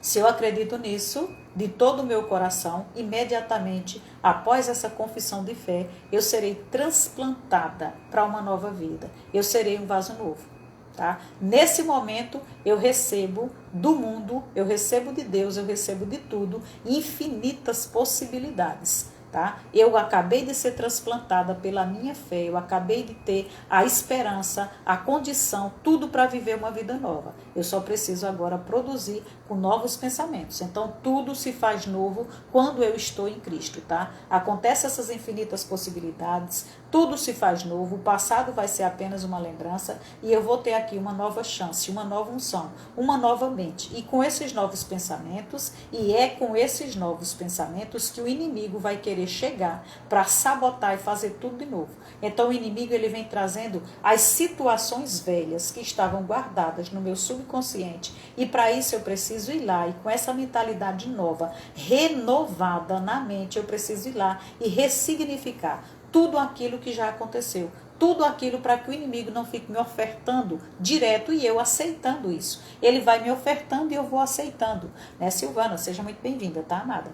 Se eu acredito nisso, de todo o meu coração, imediatamente após essa confissão de fé, eu serei transplantada para uma nova vida. Eu serei um vaso novo, tá? Nesse momento, eu recebo do mundo, eu recebo de Deus, eu recebo de tudo, infinitas possibilidades. Tá? Eu acabei de ser transplantada pela minha fé, eu acabei de ter a esperança, a condição, tudo para viver uma vida nova. Eu só preciso agora produzir com novos pensamentos. Então, tudo se faz novo quando eu estou em Cristo, tá? Acontecem essas infinitas possibilidades, tudo se faz novo, o passado vai ser apenas uma lembrança e eu vou ter aqui uma nova chance, uma nova unção, uma nova mente. E com esses novos pensamentos, e é com esses novos pensamentos que o inimigo vai querer chegar para sabotar e fazer tudo de novo. Então o inimigo ele vem trazendo as situações velhas que estavam guardadas no meu subconsciente e para isso eu preciso ir lá e com essa mentalidade nova, renovada na mente, eu preciso ir lá e ressignificar tudo aquilo que já aconteceu. Tudo aquilo para que o inimigo não fique me ofertando direto e eu aceitando isso. Ele vai me ofertando e eu vou aceitando. Né, Silvana? Seja muito bem-vinda, tá, amada?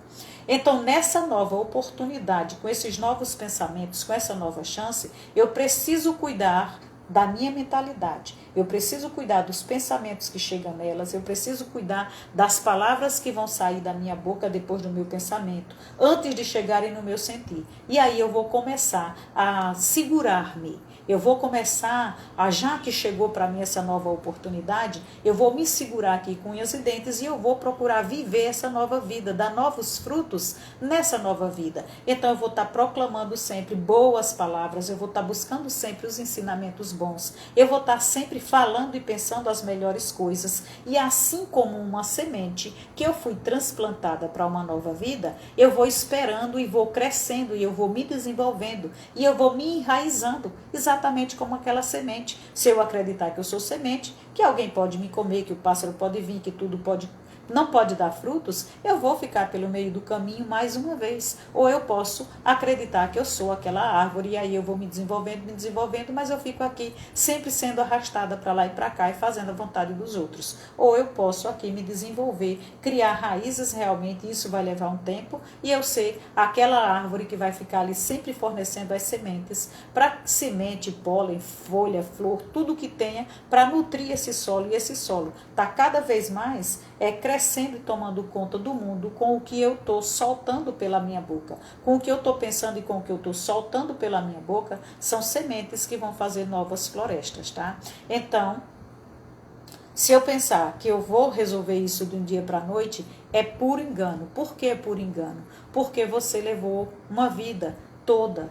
Então, nessa nova oportunidade, com esses novos pensamentos, com essa nova chance, eu preciso cuidar da minha mentalidade. Eu preciso cuidar dos pensamentos que chegam nelas, eu preciso cuidar das palavras que vão sair da minha boca depois do meu pensamento, antes de chegarem no meu sentir. E aí eu vou começar a segurar-me. Eu vou começar, já que chegou para mim essa nova oportunidade, eu vou me segurar aqui com unhas e dentes e eu vou procurar viver essa nova vida, dar novos frutos nessa nova vida. Então eu vou estar proclamando sempre boas palavras, eu vou estar buscando sempre os ensinamentos bons, eu vou estar sempre falando e pensando as melhores coisas. E assim como uma semente que eu fui transplantada para uma nova vida, eu vou esperando e vou crescendo e eu vou me desenvolvendo e eu vou me enraizando, exatamente como aquela semente. Se eu acreditar que eu sou semente, que alguém pode me comer, que o pássaro pode vir, que tudo não pode dar frutos, eu vou ficar pelo meio do caminho mais uma vez. Ou eu posso acreditar que eu sou aquela árvore e aí eu vou me desenvolvendo, mas eu fico aqui sempre sendo arrastada para lá e para cá e fazendo a vontade dos outros. Ou eu posso aqui me desenvolver, criar raízes realmente, e isso vai levar um tempo, e eu ser aquela árvore que vai ficar ali sempre fornecendo as sementes, para semente, pólen, folha, flor, tudo que tenha para nutrir esse solo, e esse solo está cada vez mais crescendo e tomando conta do mundo com o que eu estou soltando pela minha boca. Com o que eu estou pensando e com o que eu estou soltando pela minha boca, são sementes que vão fazer novas florestas, tá? Então, se eu pensar que eu vou resolver isso de um dia para a noite, é puro engano. Por que puro engano? Porque você levou uma vida toda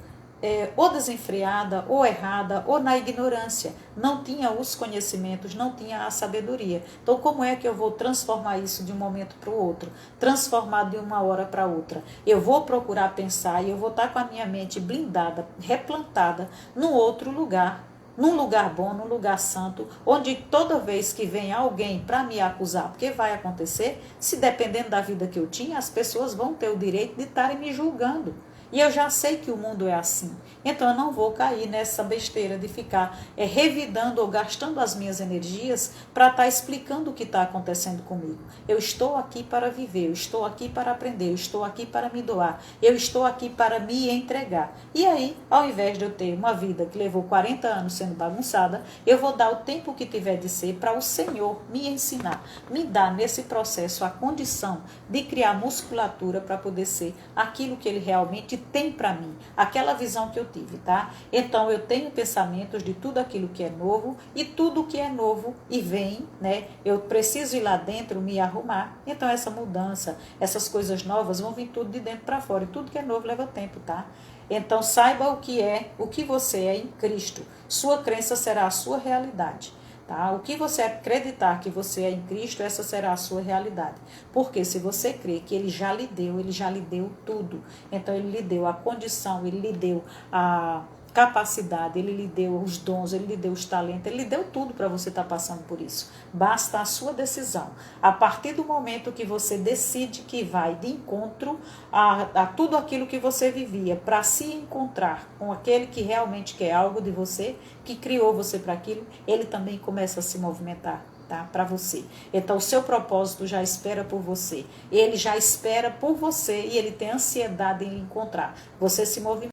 ou desenfreada, ou errada, ou na ignorância. Não tinha os conhecimentos, não tinha a sabedoria. Então, como é que eu vou transformar isso de um momento para o outro? Transformar de uma hora para outra. Eu vou procurar pensar e eu vou estar com a minha mente blindada, replantada, num outro lugar, num lugar bom, num lugar santo, onde toda vez que vem alguém para me acusar, porque vai acontecer, se dependendo da vida que eu tinha, as pessoas vão ter o direito de estarem me julgando. E eu já sei que o mundo é assim. Então eu não vou cair nessa besteira de ficar revidando ou gastando as minhas energias para estar explicando o que está acontecendo comigo. Eu estou aqui para viver, eu estou aqui para aprender, eu estou aqui para me doar, eu estou aqui para me entregar. E aí, ao invés de eu ter uma vida que levou 40 anos sendo bagunçada, eu vou dar o tempo que tiver de ser para o Senhor me ensinar, me dar nesse processo a condição de criar musculatura para poder ser aquilo que Ele realmente tem para mim, aquela visão que eu tive, tá? Então eu tenho pensamentos de tudo aquilo que é novo e tudo que é novo e vem, né? Eu preciso ir lá dentro me arrumar. Então essa mudança, essas coisas novas vão vir tudo de dentro para fora e tudo que é novo leva tempo, tá? Então saiba o que você é em Cristo. Sua crença será a sua realidade. Tá? O que você acreditar que você é em Cristo, essa será a sua realidade. Porque se você crê que Ele já lhe deu tudo. Então Ele lhe deu a condição, Ele lhe deu a capacidade, Ele lhe deu os dons, Ele lhe deu os talentos, Ele lhe deu tudo para você estar passando por isso. Basta a sua decisão. A partir do momento que você decide que vai de encontro a tudo aquilo que você vivia, para se encontrar com aquele que realmente quer algo de você, que criou você para aquilo, ele também começa a se movimentar, tá? Para você. Então o seu propósito já espera por você. Ele já espera por você e ele tem ansiedade em lhe encontrar. Você se movimenta,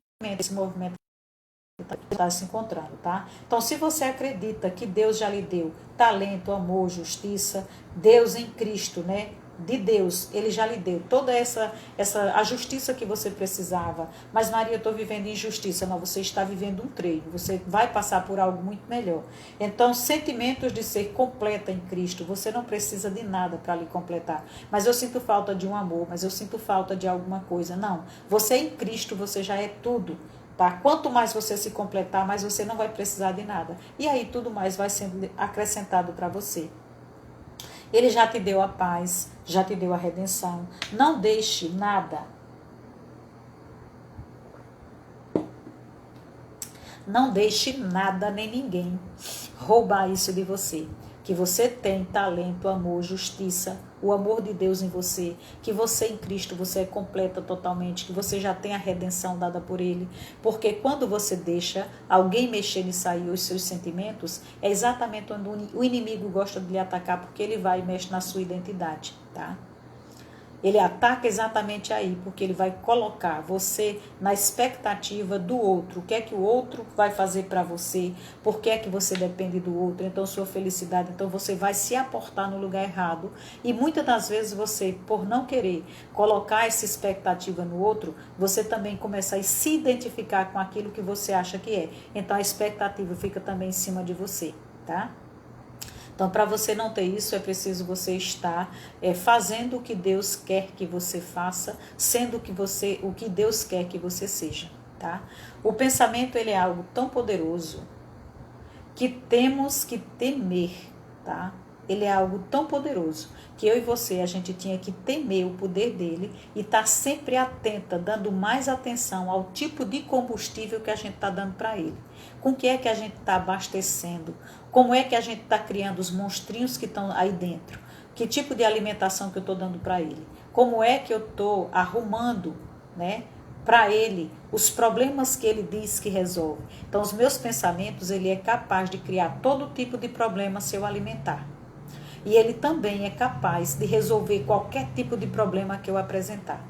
está se encontrando, tá? Então, se você acredita que Deus já lhe deu talento, amor, justiça, Deus em Cristo, né? De Deus, Ele já lhe deu toda a justiça que você precisava. Mas Maria, eu estou vivendo injustiça. Não, você está vivendo um treino. Você vai passar por algo muito melhor. Então, sentimentos de ser completa em Cristo. Você não precisa de nada para lhe completar. Mas eu sinto falta de um amor, mas eu sinto falta de alguma coisa. Não, você em Cristo, você já é tudo. Tá? Quanto mais você se completar, mais você não vai precisar de nada. E aí tudo mais vai sendo acrescentado para você. Ele já te deu a paz, já te deu a redenção. Não deixe nada. Não deixe nada nem ninguém roubar isso de você. Que você tem talento, amor, justiça, o amor de Deus em você, que você em Cristo, você é completa totalmente, que você já tem a redenção dada por Ele, porque quando você deixa alguém mexer nisso aí, os seus sentimentos, é exatamente onde o inimigo gosta de lhe atacar, porque ele vai e mexe na sua identidade, tá? Ele ataca exatamente aí, porque ele vai colocar você na expectativa do outro. O que é que o outro vai fazer para você? Por que é que você depende do outro? Então, sua felicidade. Então, você vai se aportar no lugar errado. E muitas das vezes você, por não querer colocar essa expectativa no outro, você também começa a se identificar com aquilo que você acha que é. Então, a expectativa fica também em cima de você, tá? Então, para você não ter isso, é preciso você estar fazendo o que Deus quer que você faça, sendo o que Deus quer que você seja, tá? O pensamento, ele é algo tão poderoso que temos que temer, tá? Ele é algo tão poderoso que eu e você, a gente tinha que temer o poder dele e estar sempre atenta, dando mais atenção ao tipo de combustível que a gente está dando para ele. Com que é que a gente está abastecendo? Como é que a gente está criando os monstrinhos que estão aí dentro? Que tipo de alimentação que eu estou dando para ele? Como é que eu estou arrumando, né, para ele os problemas que ele diz que resolve? Então, os meus pensamentos, ele é capaz de criar todo tipo de problema se eu alimentar. E ele também é capaz de resolver qualquer tipo de problema que eu apresentar.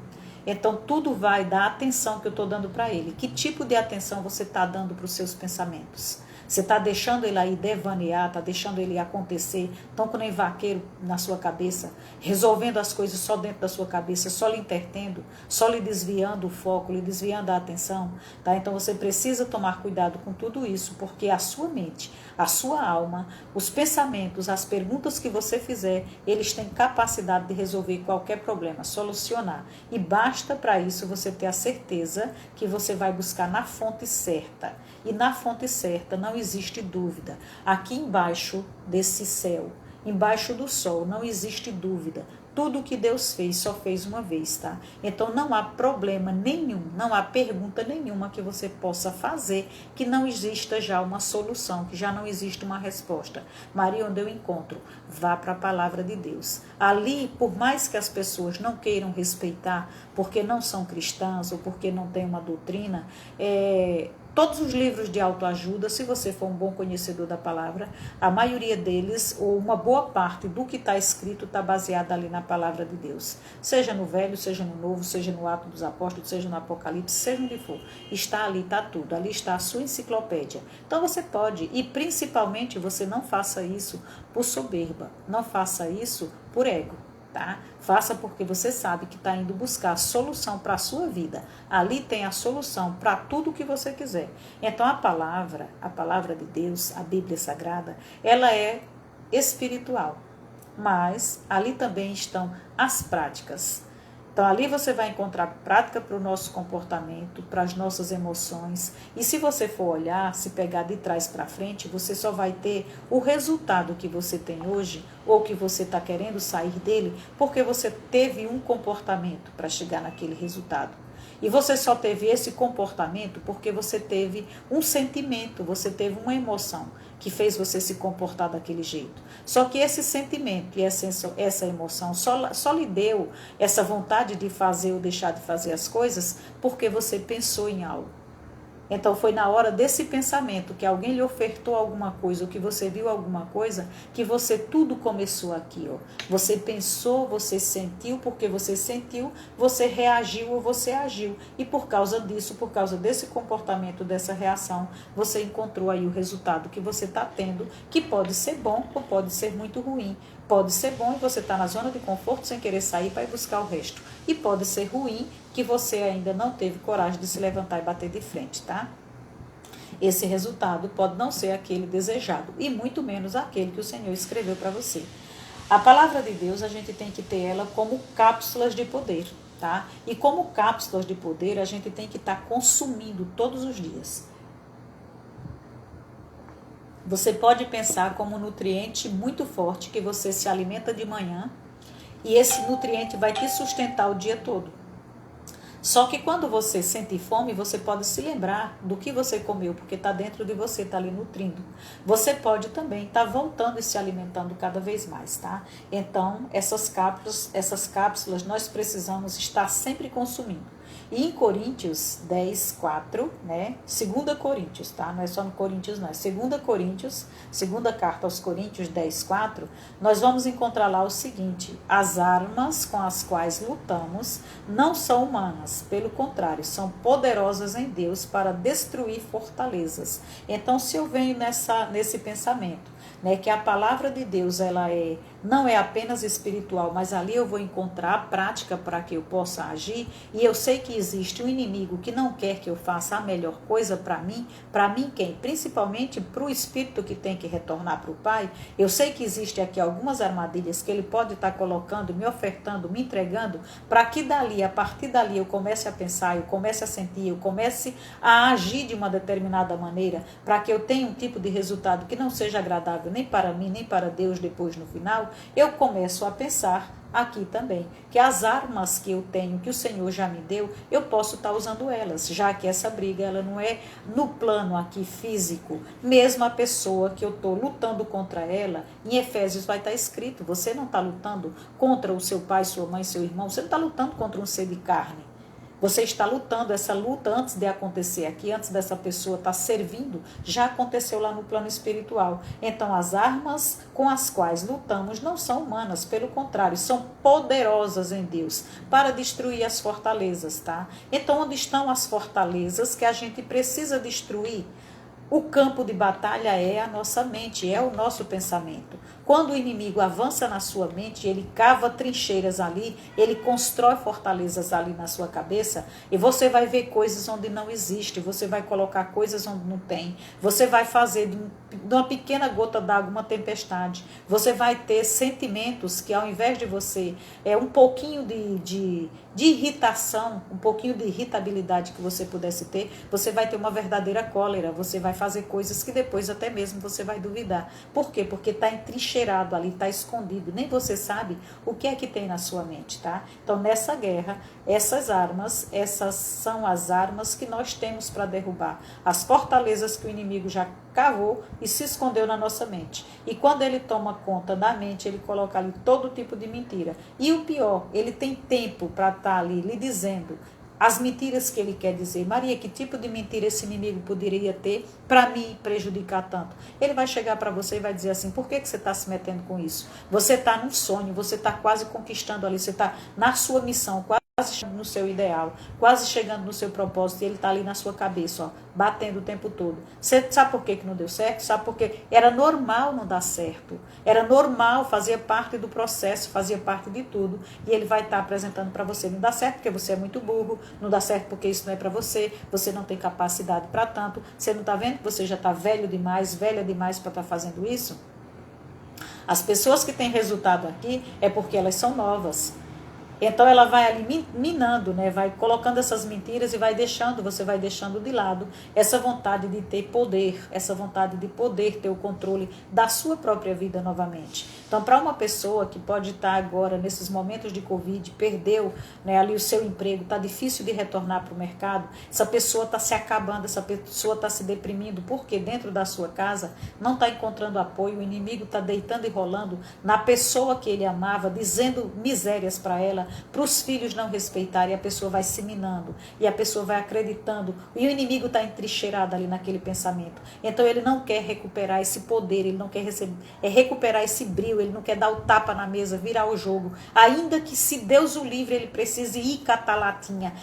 Então, tudo vai da atenção que eu estou dando para ele. Que tipo de atenção você está dando para os seus pensamentos? Você está deixando ele aí devanear, está deixando ele acontecer, tão que nem vaqueiro na sua cabeça, resolvendo as coisas só dentro da sua cabeça, só lhe intertendo, só lhe desviando o foco, lhe desviando a atenção, tá? Então você precisa tomar cuidado com tudo isso, porque a sua mente, a sua alma, os pensamentos, as perguntas que você fizer, eles têm capacidade de resolver qualquer problema, solucionar. E basta para isso você ter a certeza que você vai buscar na fonte certa. E na fonte certa não existe dúvida. Aqui embaixo desse céu, embaixo do sol, não existe dúvida. Tudo que Deus fez, só fez uma vez, tá? Então não há problema nenhum, não há pergunta nenhuma que você possa fazer que não exista já uma solução, que já não existe uma resposta. Maria, onde eu encontro? Vá para a palavra de Deus. Ali, por mais que as pessoas não queiram respeitar, porque não são cristãs ou porque não têm uma doutrina, todos os livros de autoajuda, se você for um bom conhecedor da palavra, a maioria deles, ou uma boa parte do que está escrito, está baseada ali na palavra de Deus. Seja no Velho, seja no Novo, seja no Atos dos Apóstolos, seja no Apocalipse, seja onde for. Está ali, está tudo. Ali está a sua enciclopédia. Então você pode, e principalmente você não faça isso por soberba, não faça isso por ego. Tá? Faça porque você sabe que está indo buscar a solução para a sua vida. Ali tem a solução para tudo que você quiser. Então a palavra de Deus, a Bíblia Sagrada, ela é espiritual. Mas ali também estão as práticas. Então ali você vai encontrar prática para o nosso comportamento, para as nossas emoções. E se você for olhar, se pegar de trás para frente, você só vai ter o resultado que você tem hoje, ou que você está querendo sair dele, porque você teve um comportamento para chegar naquele resultado. E você só teve esse comportamento porque você teve um sentimento, você teve uma emoção que fez você se comportar daquele jeito. Só que esse sentimento e essa emoção só lhe deu essa vontade de fazer ou deixar de fazer as coisas porque você pensou em algo. Então foi na hora desse pensamento que alguém lhe ofertou alguma coisa, ou que você viu alguma coisa, que você tudo começou aqui, ó. Você pensou, você sentiu, porque você sentiu, você reagiu ou você agiu. E por causa disso, por causa desse comportamento, dessa reação, você encontrou aí o resultado que você está tendo, que pode ser bom ou pode ser muito ruim. Pode ser bom e você está na zona de conforto sem querer sair para ir buscar o resto. E pode ser ruim que você ainda não teve coragem de se levantar e bater de frente, tá? Esse resultado pode não ser aquele desejado e muito menos aquele que o Senhor escreveu para você. A palavra de Deus, a gente tem que ter ela como cápsulas de poder, tá? E como cápsulas de poder, a gente tem que estar consumindo todos os dias. Você pode pensar como um nutriente muito forte que você se alimenta de manhã e esse nutriente vai te sustentar o dia todo. Só que quando você sente fome, você pode se lembrar do que você comeu, porque está dentro de você, está ali nutrindo. Você pode também estar voltando e se alimentando cada vez mais, tá? Então, essas cápsulas nós precisamos estar sempre consumindo. E em Coríntios 10, 4, né? 2 Coríntios, tá? Não é só no Coríntios, não. É 2 Coríntios, segunda carta aos Coríntios 10, 4, nós vamos encontrar lá o seguinte: as armas com as quais lutamos não são humanas, pelo contrário, são poderosas em Deus para destruir fortalezas. Então, se eu venho nesse pensamento, né, que a palavra de Deus não é apenas espiritual, mas ali eu vou encontrar a prática para que eu possa agir, e eu sei que existe um inimigo que não quer que eu faça a melhor coisa para mim quem? Principalmente para o espírito que tem que retornar para o Pai. Eu sei que existe aqui algumas armadilhas que ele pode estar colocando, me ofertando, me entregando, para que a partir dali eu comece a pensar, eu comece a sentir, eu comece a agir de uma determinada maneira, para que eu tenha um tipo de resultado que não seja agradável nem para mim, nem para Deus depois no final. Eu começo a pensar aqui também, que as armas que eu tenho, que o Senhor já me deu, eu posso estar usando elas, já que essa briga ela não é no plano aqui físico. Mesmo a pessoa que eu estou lutando contra ela, em Efésios vai estar escrito, você não está lutando contra o seu pai, sua mãe, seu irmão, você não está lutando contra um ser de carne. Você está lutando, essa luta antes de acontecer aqui, antes dessa pessoa estar servindo, já aconteceu lá no plano espiritual. Então as armas com as quais lutamos não são humanas, pelo contrário, são poderosas em Deus para destruir as fortalezas, tá? Então onde estão as fortalezas que a gente precisa destruir? O campo de batalha é a nossa mente, é o nosso pensamento. Quando o inimigo avança na sua mente, ele cava trincheiras ali, ele constrói fortalezas ali na sua cabeça, e você vai ver coisas onde não existe, você vai colocar coisas onde não tem, você vai fazer de uma pequena gota d'água uma tempestade, você vai ter sentimentos que ao invés de você, um pouquinho de irritação, um pouquinho de irritabilidade que você pudesse ter, você vai ter uma verdadeira cólera, você vai fazer coisas que depois até mesmo você vai duvidar. Por quê? Porque está em trincheira. entrincheirado ali, está escondido, nem você sabe o que é que tem na sua mente, tá? Então, nessa guerra, essas são as armas que nós temos para derrubar. As fortalezas que o inimigo já cavou e se escondeu na nossa mente. E quando ele toma conta da mente, ele coloca ali todo tipo de mentira. E o pior, ele tem tempo para estar ali lhe dizendo as mentiras que ele quer dizer. Maria, que tipo de mentira esse inimigo poderia ter para me prejudicar tanto? Ele vai chegar para você e vai dizer assim, por que você está se metendo com isso? Você está num sonho, você está quase conquistando ali, você está na sua missão, quase chegando no seu ideal, quase chegando no seu propósito, e ele está ali na sua cabeça, ó, batendo o tempo todo. Você sabe por que não deu certo? Sabe por quê? Era normal não dar certo. Era normal, fazia parte do processo, fazia parte de tudo. E ele vai estar apresentando para você. Não dá certo porque você é muito burro, não dá certo porque isso não é para você, você não tem capacidade para tanto, você não está vendo que você já está velho demais, velha demais para estar fazendo isso? As pessoas que têm resultado aqui é porque elas são novas. Então ela vai ali minando, né? Vai colocando essas mentiras e você vai deixando de lado essa vontade de ter poder, essa vontade de poder ter o controle da sua própria vida novamente. Então, para uma pessoa que pode estar agora, nesses momentos de Covid, perdeu, né, ali o seu emprego, está difícil de retornar para o mercado, essa pessoa está se acabando, essa pessoa está se deprimindo, porque dentro da sua casa não está encontrando apoio, o inimigo está deitando e rolando na pessoa que ele amava, dizendo misérias para ela, para os filhos não respeitarem, a pessoa vai se minando e a pessoa vai acreditando e o inimigo está entrincheirado ali naquele pensamento. Então ele não quer recuperar esse poder, ele não quer recuperar esse brilho, ele não quer dar o tapa na mesa, virar o jogo, ainda que se Deus o livre ele precise ir catar latinha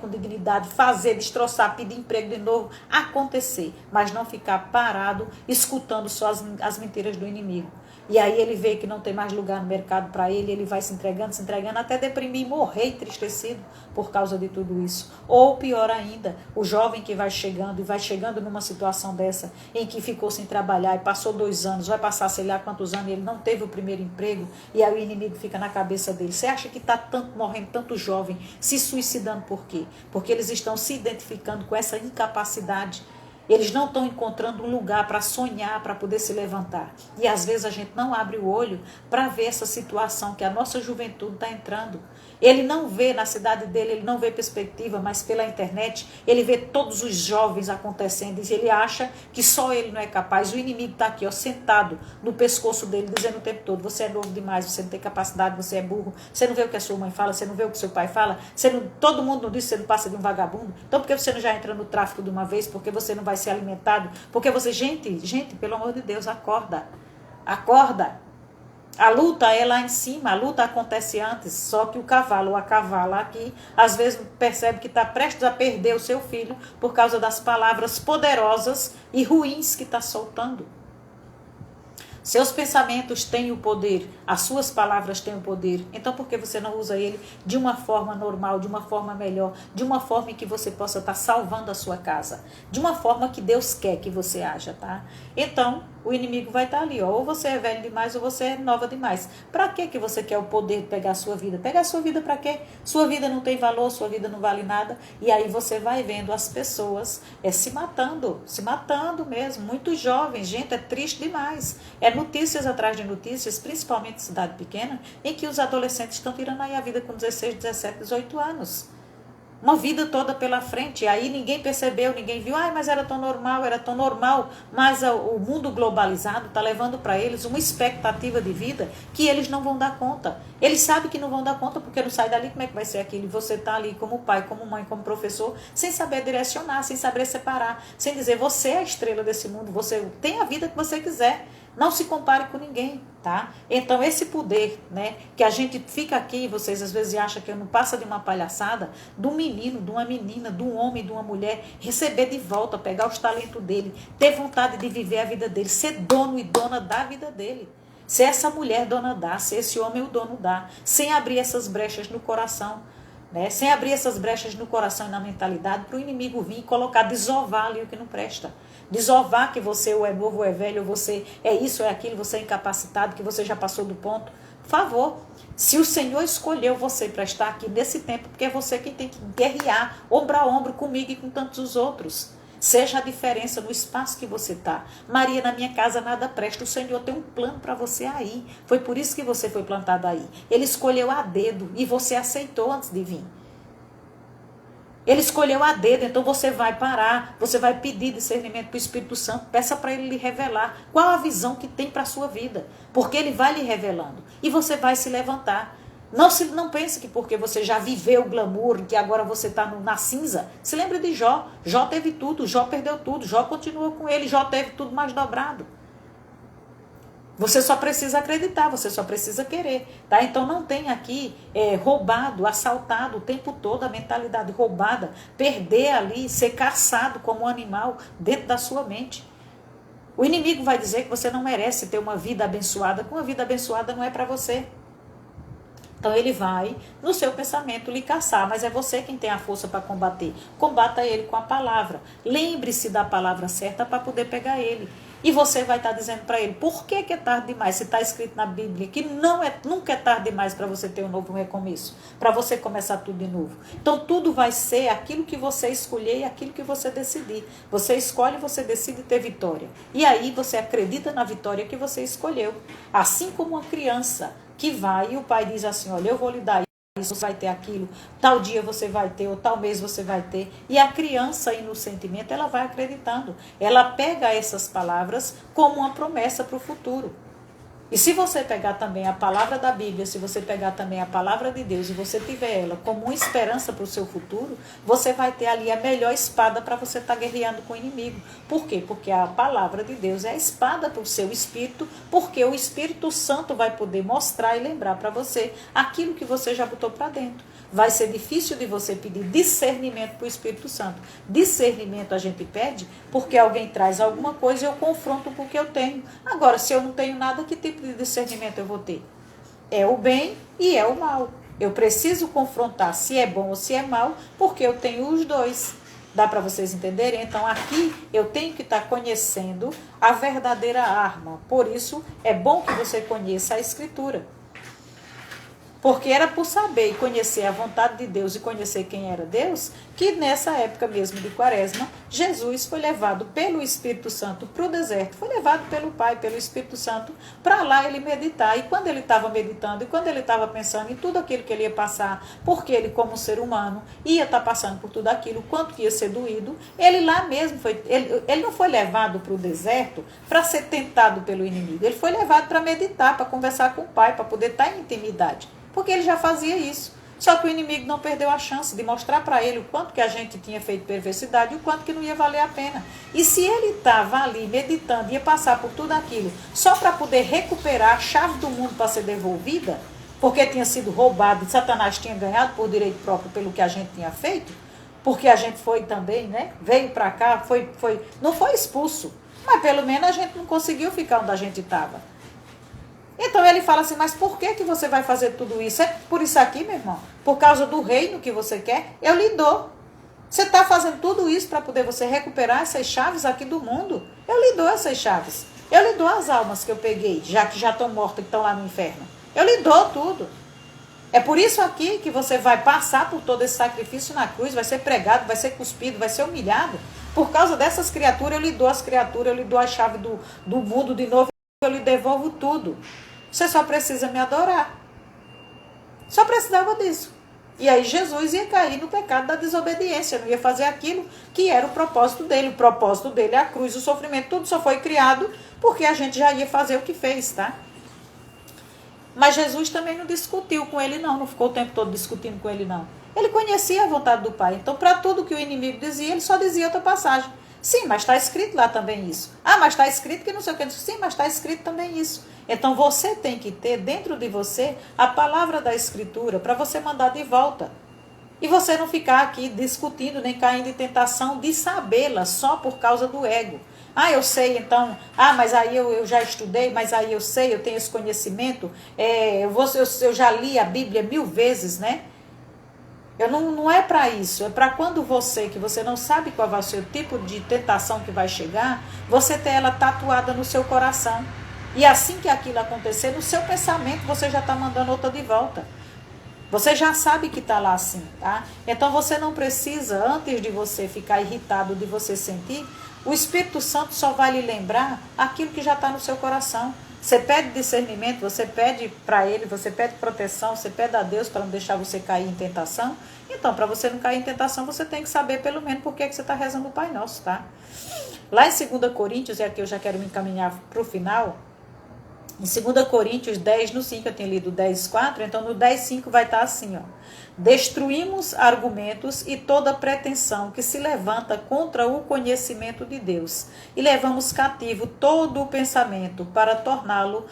com dignidade, fazer, destroçar, pedir emprego de novo, acontecer, mas não ficar parado escutando só as mentiras do inimigo. E aí ele vê que não tem mais lugar no mercado para ele, ele vai se entregando, até deprimir e morrer entristecido por causa de tudo isso. Ou pior ainda, o jovem que vai chegando numa situação dessa, em que ficou sem trabalhar e passou 2 anos, vai passar sei lá quantos anos e ele não teve o primeiro emprego, e aí o inimigo fica na cabeça dele. Você acha que está morrendo tanto jovem, se suicidando por quê? Porque eles estão se identificando com essa incapacidade. Eles não estão encontrando um lugar para sonhar, para poder se levantar. E às vezes a gente não abre o olho para ver essa situação que a nossa juventude está entrando. Ele não vê na cidade dele, ele não vê perspectiva, mas pela internet ele vê todos os jovens acontecendo e ele acha que só ele não é capaz. O inimigo está aqui, ó, sentado no pescoço dele, dizendo o tempo todo, você é novo demais, você não tem capacidade, você é burro, você não vê o que a sua mãe fala, você não vê o que seu pai fala, todo mundo não diz que você não passa de um vagabundo, então por que você não já entra no tráfico de uma vez, porque você não vai ser alimentado, porque você, gente, pelo amor de Deus, acorda. A luta é lá em cima, a luta acontece antes, só que o cavalo ou a cavala aqui, às vezes percebe que está prestes a perder o seu filho por causa das palavras poderosas e ruins que está soltando. Seus pensamentos têm o poder, as suas palavras têm o poder. Então por que você não usa ele de uma forma normal, de uma forma melhor, de uma forma em que você possa estar salvando a sua casa, de uma forma que Deus quer que você haja, tá? Então o inimigo vai estar ali, ó, ou você é velho demais ou você é nova demais. Para que você quer o poder de pegar a sua vida? Pegar a sua vida para quê? Sua vida não tem valor, sua vida não vale nada. E aí você vai vendo as pessoas se matando mesmo, muito jovens, gente, é triste demais. É notícias atrás de notícias, principalmente em cidade pequena, em que os adolescentes estão tirando aí a vida com 16, 17, 18 anos. Uma vida toda pela frente, aí ninguém percebeu, ninguém viu, mas era tão normal, mas o mundo globalizado está levando para eles uma expectativa de vida que eles não vão dar conta. Eles sabem que não vão dar conta porque não sai dali, como é que vai ser aquilo? E você está ali como pai, como mãe, como professor, sem saber direcionar, sem saber separar, sem dizer, você é a estrela desse mundo, você tem a vida que você quiser. Não se compare com ninguém, tá? Então, esse poder, né, que a gente fica aqui, vocês às vezes acham que não passa de uma palhaçada, de um menino, de uma menina, de um homem, de uma mulher, receber de volta, pegar os talentos dele, ter vontade de viver a vida dele, ser dono e dona da vida dele. Ser essa mulher dona dá, ser esse homem o dono dá, sem abrir essas brechas no coração, né? Sem abrir essas brechas no coração e na mentalidade para o inimigo vir e colocar, desovar ali o que não presta. Desovar que você ou é novo ou é velho, ou você é isso ou é aquilo, você é incapacitado, que você já passou do ponto. Por favor, se o Senhor escolheu você para estar aqui nesse tempo, porque é você quem tem que guerrear ombro a ombro comigo e com tantos outros. Seja a diferença no espaço que você está. Maria, na minha casa nada presta. O Senhor tem um plano para você aí. Foi por isso que você foi plantada aí. Ele escolheu a dedo e você aceitou antes de vir. Ele escolheu a dedo, então você vai parar, você vai pedir discernimento para o Espírito Santo, peça para ele lhe revelar qual a visão que tem para a sua vida, porque ele vai lhe revelando e você vai se levantar. Não pense que porque você já viveu o glamour, que agora você está na cinza. Se lembre de Jó. Jó teve tudo, Jó perdeu tudo, Jó continuou com ele, Jó teve tudo mais dobrado. Você só precisa acreditar, você só precisa querer, tá? Então não tem aqui roubado, assaltado o tempo todo, a mentalidade roubada, perder ali, ser caçado como um animal dentro da sua mente. O inimigo vai dizer que você não merece ter uma vida abençoada, que uma vida abençoada não é para você. Então ele vai no seu pensamento lhe caçar, mas é você quem tem a força para combater. Combata ele com a palavra. Lembre-se da palavra certa para poder pegar ele. E você vai estar dizendo para ele, por que é tarde demais? Se está escrito na Bíblia que nunca é tarde demais para você ter um novo recomeço, para você começar tudo de novo. Então tudo vai ser aquilo que você escolher e aquilo que você decidir. Você escolhe, você decide ter vitória. E aí você acredita na vitória que você escolheu. Assim como uma criança que vai e o pai diz assim, olha, eu vou lhe dar isso, você vai ter aquilo, tal dia você vai ter, ou tal mês você vai ter. E a criança inocentemente, ela vai acreditando. Ela pega essas palavras como uma promessa para o futuro. E se você pegar também a palavra da Bíblia, se você pegar também a palavra de Deus e você tiver ela como uma esperança para o seu futuro, você vai ter ali a melhor espada para você estar guerreando com o inimigo. Por quê? Porque a palavra de Deus é a espada para o seu espírito, porque o Espírito Santo vai poder mostrar e lembrar para você aquilo que você já botou para dentro. Vai ser difícil de você pedir discernimento para o Espírito Santo. Discernimento a gente pede porque alguém traz alguma coisa e eu confronto com o que eu tenho. Agora, se eu não tenho nada, que tipo de discernimento eu vou ter? É o bem e é o mal. Eu preciso confrontar se é bom ou se é mal, porque eu tenho os dois. Dá para vocês entenderem? Então, aqui eu tenho que estar conhecendo a verdadeira arma. Por isso, é bom que você conheça a Escritura. Porque era por saber e conhecer a vontade de Deus e conhecer quem era Deus, que nessa época mesmo de Quaresma, Jesus foi levado pelo Espírito Santo para o deserto. Foi levado pelo Pai, pelo Espírito Santo, para lá ele meditar. E quando ele estava meditando, e quando ele estava pensando em tudo aquilo que ele ia passar, porque ele como ser humano ia estar passando por tudo aquilo, quanto que ia ser doído, ele lá mesmo, ele não foi levado para o deserto para ser tentado pelo inimigo. Ele foi levado para meditar, para conversar com o Pai, para poder estar em intimidade. Porque ele já fazia isso. Só que o inimigo não perdeu a chance de mostrar para ele o quanto que a gente tinha feito perversidade e o quanto que não ia valer a pena. E se ele estava ali meditando, ia passar por tudo aquilo, só para poder recuperar a chave do mundo para ser devolvida, porque tinha sido roubado e Satanás tinha ganhado por direito próprio pelo que a gente tinha feito, porque a gente foi também, né? Veio para cá, não foi expulso, mas pelo menos a gente não conseguiu ficar onde a gente estava. Então ele fala assim, mas por que você vai fazer tudo isso? É por isso aqui, meu irmão? Por causa do reino que você quer? Eu lhe dou. Você está fazendo tudo isso para poder você recuperar essas chaves aqui do mundo? Eu lhe dou essas chaves. Eu lhe dou as almas que eu peguei, já que já estão mortas, que estão lá no inferno. Eu lhe dou tudo. É por isso aqui que você vai passar por todo esse sacrifício na cruz, vai ser pregado, vai ser cuspido, vai ser humilhado. Por causa dessas criaturas, eu lhe dou as criaturas, eu lhe dou a chave do mundo de novo, eu lhe devolvo tudo. Você só precisa me adorar. Só precisava disso. E aí Jesus ia cair no pecado da desobediência, não ia fazer aquilo que era o propósito dele. O propósito dele é a cruz, o sofrimento, tudo só foi criado porque a gente já ia fazer o que fez, tá? Mas Jesus também não discutiu com ele, não ficou o tempo todo discutindo com ele, não. Ele conhecia a vontade do Pai. Então, para tudo que o inimigo dizia, ele só dizia outra passagem. Sim, mas está escrito lá também isso. Ah, mas está escrito que não sei o que. Sim, mas está escrito também isso. Então você tem que ter dentro de você a palavra da Escritura para você mandar de volta. E você não ficar aqui discutindo nem caindo em tentação de sabê-la só por causa do ego. Ah, eu sei, então, mas aí eu já estudei, mas aí eu sei, eu tenho esse conhecimento, eu já li a Bíblia 1000 vezes, né? Não é para isso, é para quando que você não sabe qual vai ser o tipo de tentação que vai chegar, você ter ela tatuada no seu coração. E assim que aquilo acontecer, no seu pensamento você já está mandando outra de volta. Você já sabe que está lá assim, tá? Então você não precisa, antes de você ficar irritado, de você sentir, o Espírito Santo só vai lhe lembrar aquilo que já está no seu coração. Você pede discernimento, você pede para Ele, você pede proteção, você pede a Deus para não deixar você cair em tentação. Então, para você não cair em tentação, você tem que saber pelo menos por que você está rezando o Pai Nosso, tá? Lá em 2 Coríntios, e aqui eu já quero me encaminhar para o final, em 2 Coríntios 10, no 5, eu tenho lido 10, 4, então no 10, 5 vai estar assim, ó. Destruímos argumentos e toda pretensão que se levanta contra o conhecimento de Deus e levamos cativo todo o pensamento para torná-lo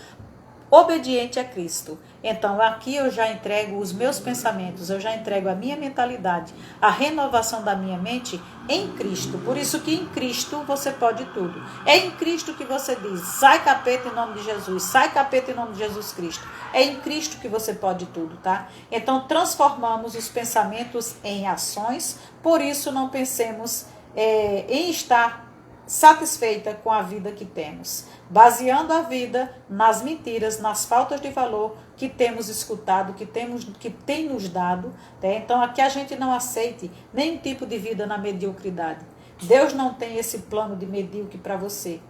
obediente a Cristo. Então aqui eu já entrego os meus pensamentos, eu já entrego a minha mentalidade, a renovação da minha mente em Cristo. Por isso que em Cristo você pode tudo. É em Cristo que você diz, sai capeta em nome de Jesus, sai capeta em nome de Jesus Cristo. É em Cristo que você pode tudo, tá? Então transformamos os pensamentos em ações, por isso não pensemos em estar satisfeita com a vida que temos, baseando a vida nas mentiras, nas faltas de valor que temos escutado, que tem nos dado, né? Então aqui a gente não aceite nenhum tipo de vida na mediocridade. Deus não tem esse plano de medíocre para você,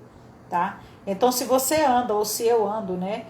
tá? Então se você anda, ou se eu ando, né,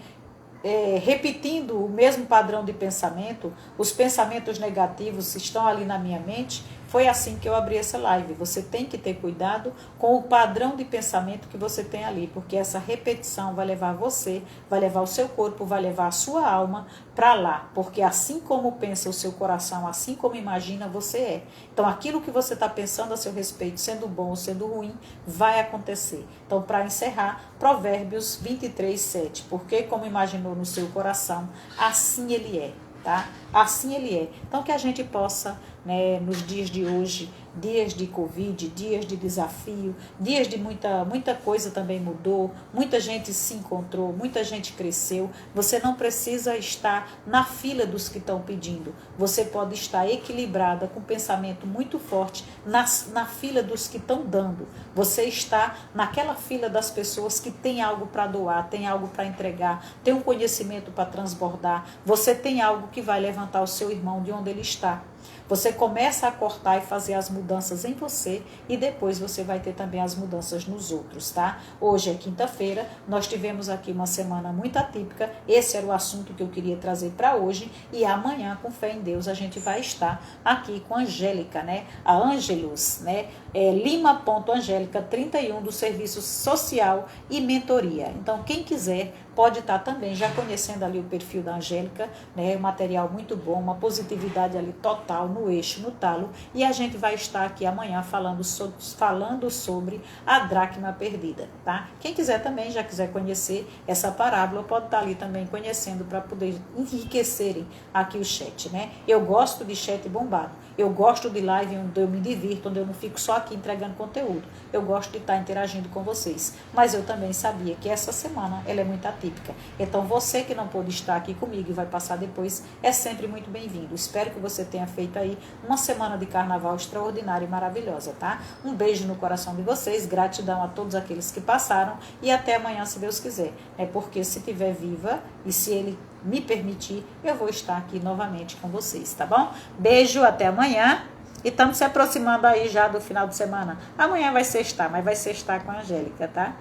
repetindo o mesmo padrão de pensamento, os pensamentos negativos estão ali na minha mente. Foi assim que eu abri essa live. Você tem que ter cuidado com o padrão de pensamento que você tem ali, porque essa repetição vai levar você, vai levar o seu corpo, vai levar a sua alma para lá, porque assim como pensa o seu coração, assim como imagina, você é. Então aquilo que você está pensando a seu respeito, sendo bom ou sendo ruim, vai acontecer. Então, para encerrar, Provérbios 23, 7, porque como imaginou no seu coração, assim ele é, tá? Assim ele é. Então que a gente possa, né, nos dias de hoje, dias de Covid, dias de desafio, dias de muita coisa também mudou, muita gente se encontrou, muita gente cresceu. Você não precisa estar na fila dos que estão pedindo. Você pode estar equilibrada, com um pensamento muito forte, na fila dos que estão dando. Você está naquela fila das pessoas que tem algo para doar, tem algo para entregar, tem um conhecimento para transbordar. Você tem algo que vai levantar o seu irmão de onde ele está. Você começa a cortar e fazer as mudanças em você e depois você vai ter também as mudanças nos outros, tá? Hoje é quinta-feira, nós tivemos aqui uma semana muito atípica, esse era o assunto que eu queria trazer para hoje e amanhã, com fé em Deus, a gente vai estar aqui com a Angélica, né? A Ângelus, né? Lima.Angélica 31 do Serviço Social e Mentoria. Então, quem quiser pode estar também já conhecendo ali o perfil da Angélica, né? Um material muito bom, uma positividade ali total, no eixo, no talo. E a gente vai estar aqui amanhã falando sobre a dracma perdida, tá? Quem quiser também, já quiser conhecer essa parábola, pode estar ali também conhecendo para poder enriquecerem aqui o chat, né? Eu gosto de chat bombado. Eu gosto de live onde eu me divirto, onde eu não fico só aqui entregando conteúdo. Eu gosto de estar interagindo com vocês. Mas eu também sabia que essa semana ela é muito atípica. Então você que não pôde estar aqui comigo e vai passar depois, é sempre muito bem-vindo. Espero que você tenha feito aí uma semana de carnaval extraordinária e maravilhosa, tá? Um beijo no coração de vocês, gratidão a todos aqueles que passaram e até amanhã, se Deus quiser. É porque se estiver viva e se Ele me permitir, eu vou estar aqui novamente com vocês, tá bom? Beijo, até amanhã. E estamos se aproximando aí já do final de semana. Amanhã vai sextar, mas vai sextar com a Angélica, tá?